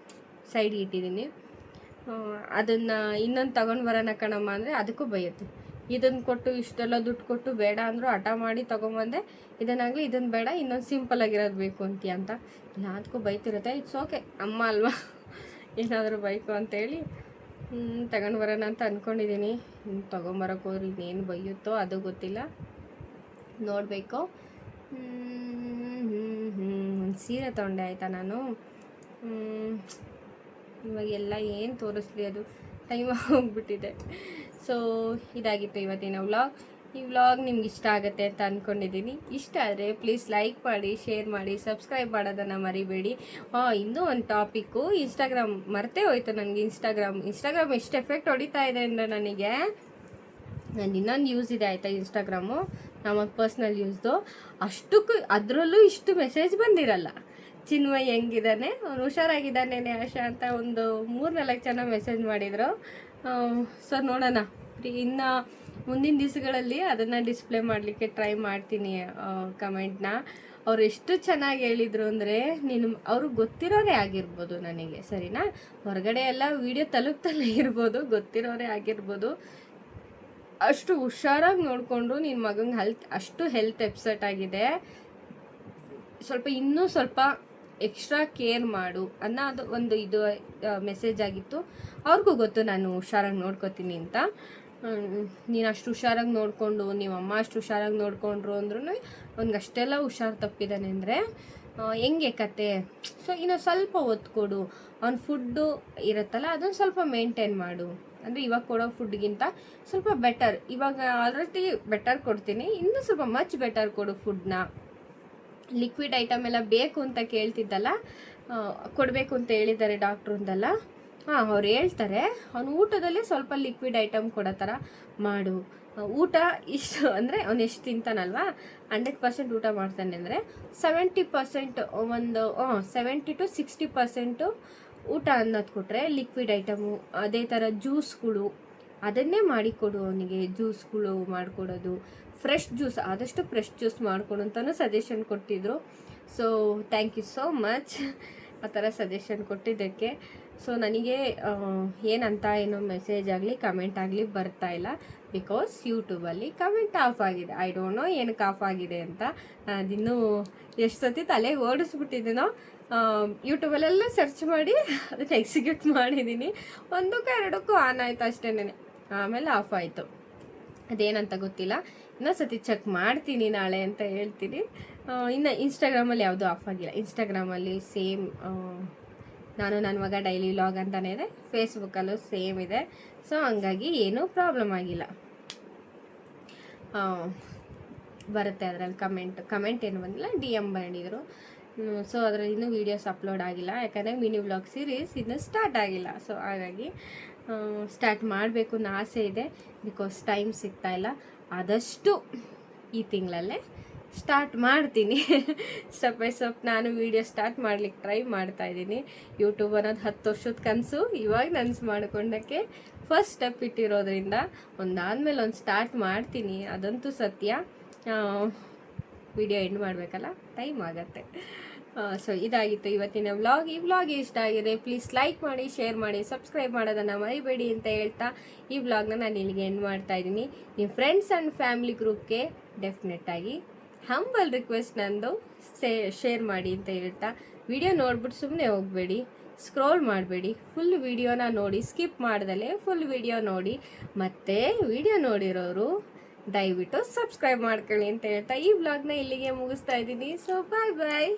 Speaker 1: ಸೈಡ್ಗೆ ಇಟ್ಟಿದ್ದೀನಿ. ಅದನ್ನು ಇನ್ನೊಂದು ತೊಗೊಂಡು ಬರೋಣ ಕಣಮ್ಮ ಅಂದರೆ ಅದಕ್ಕೂ ಬೈಯುತ್ತೆ. ಇದನ್ನು ಕೊಟ್ಟು ಇಷ್ಟೆಲ್ಲ ದುಡ್ಡು ಕೊಟ್ಟು ಬೇಡ ಅಂದರೂ ಹಠ ಮಾಡಿ ತೊಗೊಂಬಂದೆ. ಇದನ್ನಾಗಲಿ ಇದನ್ನು ಬೇಡ, ಇನ್ನೊಂದು ಸಿಂಪಲಾಗಿರೋದು ಬೇಕು ಅಂತೀಯ ಅಂತ ಎಲ್ಲದಕ್ಕೂ ಬೈತಿರುತ್ತೆ. ಇಟ್ಸ್ ಓಕೆ, ಅಮ್ಮ ಅಲ್ವಾ, ಏನಾದರೂ ಬೈಕು ಅಂತೇಳಿ ತಗೊಂಡು ಬರೋಣ ಅಂತ ಅಂದ್ಕೊಂಡಿದ್ದೀನಿ. ತೊಗೊಂಬರೋಕೆ ಹೋದ್ರೆ ಇನ್ನೇನು ಬೈಯುತ್ತೋ ಅದು ಗೊತ್ತಿಲ್ಲ, ನೋಡಬೇಕು. ಒಂದು ಸೀರೆ ತೊಗೊಂಡೆ ಆಯಿತಾ ನಾನು. ಇವಾಗೆಲ್ಲ ಏನು ತೋರಿಸ್ಲಿ, ಅದು ಟೈಮ್ ಹೋಗ್ಬಿಟ್ಟಿದೆ. ಸೊ ಇದಾಗಿತ್ತು ಇವತ್ತಿನ ವ್ಲಾಗ್. ಈ ವ್ಲಾಗ್ ನಿಮ್ಗೆ ಇಷ್ಟ ಆಗುತ್ತೆ ಅಂತ ಅಂದ್ಕೊಂಡಿದ್ದೀನಿ. ಇಷ್ಟ ಆದರೆ ಪ್ಲೀಸ್ ಲೈಕ್ ಮಾಡಿ, ಶೇರ್ ಮಾಡಿ, ಸಬ್ಸ್ಕ್ರೈಬ್ ಮಾಡೋದನ್ನು ಮರಿಬೇಡಿ. ಇನ್ನೂ ಒಂದು ಟಾಪಿಕ್ಕು, ಇನ್ಸ್ಟಾಗ್ರಾಮ್ ಮರ್ತೇ ಹೋಯ್ತು ನನಗೆ. ಇನ್ಸ್ಟಾಗ್ರಾಮ್ ಎಷ್ಟು ಎಫೆಕ್ಟ್ ಹೊಡಿತಾ ಇದೆ ಅಂದರೆ ನನಗೆ. ನಾನು ಇನ್ನೊಂದು ಯೂಸ್ ಇದೆ ಆಯಿತಾ ಇನ್ಸ್ಟಾಗ್ರಾಮು, ನಮ್ಮ ಪರ್ಸ್ನಲ್ ಯೂಸ್ದು. ಅಷ್ಟಕ್ಕೂ ಅದರಲ್ಲೂ ಇಷ್ಟು ಮೆಸೇಜ್ ಬಂದಿರಲ್ಲ. ಚಿನ್ಮಯ್ ಹೆಂಗಿದ್ದಾನೆ, ಅವನು ಹುಷಾರಾಗಿದ್ದಾನೆ ಆಶಾ ಅಂತ ಒಂದು 3-4 ಜನ ಮೆಸೇಜ್ ಮಾಡಿದರು. ಸೊ ನೋಡೋಣ, ಇನ್ನು ಮುಂದಿನ ದಿವಸಗಳಲ್ಲಿ ಅದನ್ನು ಡಿಸ್ಪ್ಲೇ ಮಾಡಲಿಕ್ಕೆ ಟ್ರೈ ಮಾಡ್ತೀನಿ ಕಮೆಂಟ್ನ. ಅವ್ರು ಎಷ್ಟು ಚೆನ್ನಾಗಿ ಹೇಳಿದರು ಅಂದರೆ, ಅವ್ರಿಗೆ ಗೊತ್ತಿರೋರೇ ಆಗಿರ್ಬೋದು ನನಗೆ, ಸರಿನಾ? ಹೊರಗಡೆ ಎಲ್ಲ ವೀಡಿಯೋ ತಲುಪ್ತಲೇ ಇರ್ಬೋದು, ಗೊತ್ತಿರೋರೇ ಆಗಿರ್ಬೋದು. ಅಷ್ಟು ಹುಷಾರಾಗಿ ನೋಡಿಕೊಂಡು ನಿನ್ನ ಮಗಂಗೆ ಅಷ್ಟು ಹೆಲ್ತ್ ಎಪ್ಸೆಟ್ ಆಗಿದೆ, ಇನ್ನೂ ಸ್ವಲ್ಪ ಎಕ್ಸ್ಟ್ರಾ ಕೇರ್ ಮಾಡು ಅನ್ನೋದು ಒಂದು ಇದು ಮೆಸೇಜ್ ಆಗಿತ್ತು. ಅವ್ರಿಗೂ ಗೊತ್ತು ನಾನು ಹುಷಾರಾಗಿ ನೋಡ್ಕೋತೀನಿ ಅಂತ. ನೀನು ಅಷ್ಟು ಹುಷಾರಾಗಿ ನೋಡಿಕೊಂಡು, ನೀವು ಅಮ್ಮ ಅಷ್ಟು ಹುಷಾರಾಗಿ ನೋಡಿಕೊಂಡ್ರು ಅಂದ್ರೂ ಅವ್ನಿಗೆ ಅಷ್ಟೆಲ್ಲ ಹುಷಾರು ತಪ್ಪಿದ್ದಾನೆ ಅಂದರೆ ಹೆಂಗೆ ಕತೆ? ಸೊ ಇನ್ನು ಸ್ವಲ್ಪ ಒತ್ತು ಕೊಡು. ಅವ್ನ ಫುಡ್ಡು ಇರುತ್ತಲ್ಲ ಅದನ್ನು ಸ್ವಲ್ಪ ಮೇಂಟೈನ್ ಮಾಡು. ಅಂದರೆ ಇವಾಗ ಕೊಡೋ ಫುಡ್ಗಿಂತ ಸ್ವಲ್ಪ ಬೆಟರ್, ಇವಾಗ ಆಲ್ರೆಡಿ ಬೆಟರ್ ಕೊಡ್ತೀನಿ, ಇನ್ನೂ ಸ್ವಲ್ಪ ಮಚ್ ಬೆಟರ್ ಕೊಡು ಫುಡ್ನ. ಲಿಕ್ವಿಡ್ ಐಟಮ್ ಎಲ್ಲ ಬೇಕು ಅಂತ ಕೇಳ್ತಿದ್ದಲ್ಲ, ಕೊಡಬೇಕು ಅಂತ ಹೇಳಿದ್ದಾರೆ ಡಾಕ್ಟ್ರು ಅಂದಲ್ಲ. ಅವ್ರು ಹೇಳ್ತಾರೆ ಅವನು ಊಟದಲ್ಲಿ ಸ್ವಲ್ಪ ಲಿಕ್ವಿಡ್ ಐಟಮ್ ಕೊಡೋ ಥರ ಮಾಡು. ಊಟ ಇಷ್ಟು ಅಂದರೆ ಅವನು ಎಷ್ಟು ತಿಂತಾನಲ್ವಾ, 100% ಊಟ ಮಾಡ್ತಾನೆ ಅಂದರೆ 70% ಒಂದು 70 to 60% ಊಟ ಅನ್ನೋದು ಕೊಟ್ಟರೆ, ಲಿಕ್ವಿಡ್ ಐಟಮು ಅದೇ ಥರ ಜ್ಯೂಸ್ಗಳು ಅದನ್ನೇ ಮಾಡಿಕೊಡು ಅವನಿಗೆ. ಜ್ಯೂಸ್ಗಳು ಮಾಡಿಕೊಡೋದು, ಫ್ರೆಶ್ ಜ್ಯೂಸ್ ಆದಷ್ಟು ಫ್ರೆಶ್ ಜ್ಯೂಸ್ ಮಾಡಿಕೊಡು ಅಂತಲೂ ಸಜೆಷನ್ ಕೊಟ್ಟಿದ್ದರು. So thank you so much ಆ ಥರ ಸಜೆಷನ್ ಕೊಟ್ಟಿದ್ದಕ್ಕೆ. ಸೊ ನನಗೆ ಏನಂತ ಏನೋ ಮೆಸೇಜ್ ಆಗಲಿ ಕಮೆಂಟ್ ಆಗಲಿ ಬರ್ತಾಯಿಲ್ಲ, ಬಿಕಾಸ್ ಯೂಟ್ಯೂಬಲ್ಲಿ ಕಮೆಂಟ್ ಆಫ್ ಆಗಿದೆ. ಐ ಡೋಂಟ್ ನೋ ಏನಕ್ಕೆ ಆಫ್ ಆಗಿದೆ ಅಂತ. ಅದಿನ್ನೂ ಎಷ್ಟು ಸತಿ ತಲೆಗೆ ಓಡಿಸ್ಬಿಟ್ಟಿದ್ದೀನೋ. ಯೂಟ್ಯೂಬಲ್ಲೆಲ್ಲ ಸರ್ಚ್ ಮಾಡಿ ಅದನ್ನು ಎಕ್ಸಿಕ್ಯೂಟ್ ಮಾಡಿದ್ದೀನಿ. 1-2 ಆನ್ ಆಯಿತು ಅಷ್ಟೇನೆ, ಆಮೇಲೆ ಆಫ್ ಆಯಿತು. ಅದೇನಂತ ಗೊತ್ತಿಲ್ಲ, ಇನ್ನೊಂದು ಸತಿ ಚೆಕ್ ಮಾಡ್ತೀನಿ ನಾಳೆ ಅಂತ ಹೇಳ್ತೀನಿ. ಇನ್ನು ಇನ್ಸ್ಟಾಗ್ರಾಮಲ್ಲಿ ಯಾವುದೂ ಆಫ್ ಆಗಿಲ್ಲ. ಇನ್ಸ್ಟಾಗ್ರಾಮಲ್ಲಿ ಸೇಮ್ ನಾನು ನನ್ನ ಮಗ ಡೈಲಿ ವ್ಲಾಗ್ ಅಂತಲೇ ಇದೆ, ಫೇಸ್ಬುಕ್ಕಲ್ಲೂ ಸೇಮ್ ಇದೆ. ಸೊ ಹಂಗಾಗಿ ಏನೂ ಪ್ರಾಬ್ಲಮ್ ಆಗಿಲ್ಲ. ಬರುತ್ತೆ ಅದರಲ್ಲಿ ಕಮೆಂಟ್ ಏನು ಬಂದಿಲ್ಲ, DM ಬಂದಿದ್ರು. ಸೊ ಅದರಲ್ಲಿ ಇನ್ನೂ ವೀಡಿಯೋಸ್ ಅಪ್ಲೋಡ್ ಆಗಿಲ್ಲ, ಯಾಕಂದರೆ ಮಿನಿ ವ್ಲಾಗ್ ಸೀರೀಸ್ ಇನ್ನೂ ಸ್ಟಾರ್ಟ್ ಆಗಿಲ್ಲ. ಸೊ ಹಾಗಾಗಿ ಸ್ಟಾರ್ಟ್ ಮಾಡಬೇಕು ಅನ್ನೋ ಆಸೆ ಇದೆ, ಬಿಕಾಸ್ ಟೈಮ್ ಸಿಗ್ತಾಯಿಲ್ಲ. ಆದಷ್ಟು ಈ ತಿಂಗಳಲ್ಲೇ ಸ್ಟಾರ್ಟ್ ಮಾಡ್ತೀನಿ. ಸ್ಟೆಪ್ ಬೈ ಸ್ಟೆಪ್ ನಾನು ವೀಡಿಯೋ ಸ್ಟಾರ್ಟ್ ಮಾಡ್ಲಿಕ್ಕೆ ಟ್ರೈ ಮಾಡ್ತಾಯಿದ್ದೀನಿ. ಯೂಟ್ಯೂಬ್ ಅನ್ನೋದು 10 ವರ್ಷದ ಕನಸು, ಇವಾಗ ನನಸು ಮಾಡ್ಕೊಂಡಕ್ಕೆ ಫಸ್ಟ್ ಸ್ಟೆಪ್ ಇಟ್ಟಿರೋದ್ರಿಂದ ಒಂದಾದಮೇಲೆ ಒಂದು ಸ್ಟಾರ್ಟ್ ಮಾಡ್ತೀನಿ, ಅದಂತೂ ಸತ್ಯ. ವಿಡಿಯೋ ಎಂಡ್ ಮಾಡಬೇಕಲ್ಲ, ಟೈಮ್ ಆಗುತ್ತೆ. ಸೊ ಇದಾಗಿತ್ತು ಇವತ್ತಿನ ವ್ಲಾಗ್. ಈ ವ್ಲಾಗ್ ಇಷ್ಟ ಆಗಿದೆ ಪ್ಲೀಸ್ ಲೈಕ್ ಮಾಡಿ, ಶೇರ್ ಮಾಡಿ, ಸಬ್ಸ್ಕ್ರೈಬ್ ಮಾಡೋದನ್ನು ಮರಿಬೇಡಿ ಅಂತ ಹೇಳ್ತಾ ಈ ವ್ಲಾಗ್ನ ನಾನು ಇಲ್ಲಿಗೆ ಎಂಡ್ ಮಾಡ್ತಾಯಿದ್ದೀನಿ. ನಿಮ್ಮ ಫ್ರೆಂಡ್ಸ್ ಆ್ಯಂಡ್ ಫ್ಯಾಮಿಲಿ ಗ್ರೂಪ್ಗೆ ಡೆಫಿನೆಟ್ಟಾಗಿ ಹಂಬಲ್ ರಿಕ್ವೆಸ್ಟ್ ನಂದು ಶೇರ್ ಮಾಡಿ ಅಂತ ಹೇಳ್ತಾ, ವಿಡಿಯೋ ನೋಡ್ಬಿಟ್ಟು ಸುಮ್ಮನೆ ಹೋಗಬೇಡಿ, ಸ್ಕ್ರೋಲ್ ಮಾಡಬೇಡಿ, ಫುಲ್ ವಿಡಿಯೋನ ನೋಡಿ, ಸ್ಕಿಪ್ ಮಾಡ್ದಲೇ ಫುಲ್ ವಿಡಿಯೋ ನೋಡಿ. ಮತ್ತು ವಿಡಿಯೋ ನೋಡಿರೋರು ದಯವಿಟ್ಟು ಸಬ್ಸ್ಕ್ರೈಬ್ ಮಾಡ್ಕೊಳ್ಳಿ ಅಂತ ಹೇಳ್ತಾ ಈ ವ್ಲಾಗ್ನ ಇಲ್ಲಿಗೆ ಮುಗಿಸ್ತಾ ಇದ್ದೀನಿ. ಸೊ ಬಾಯ್ ಬಾಯ್.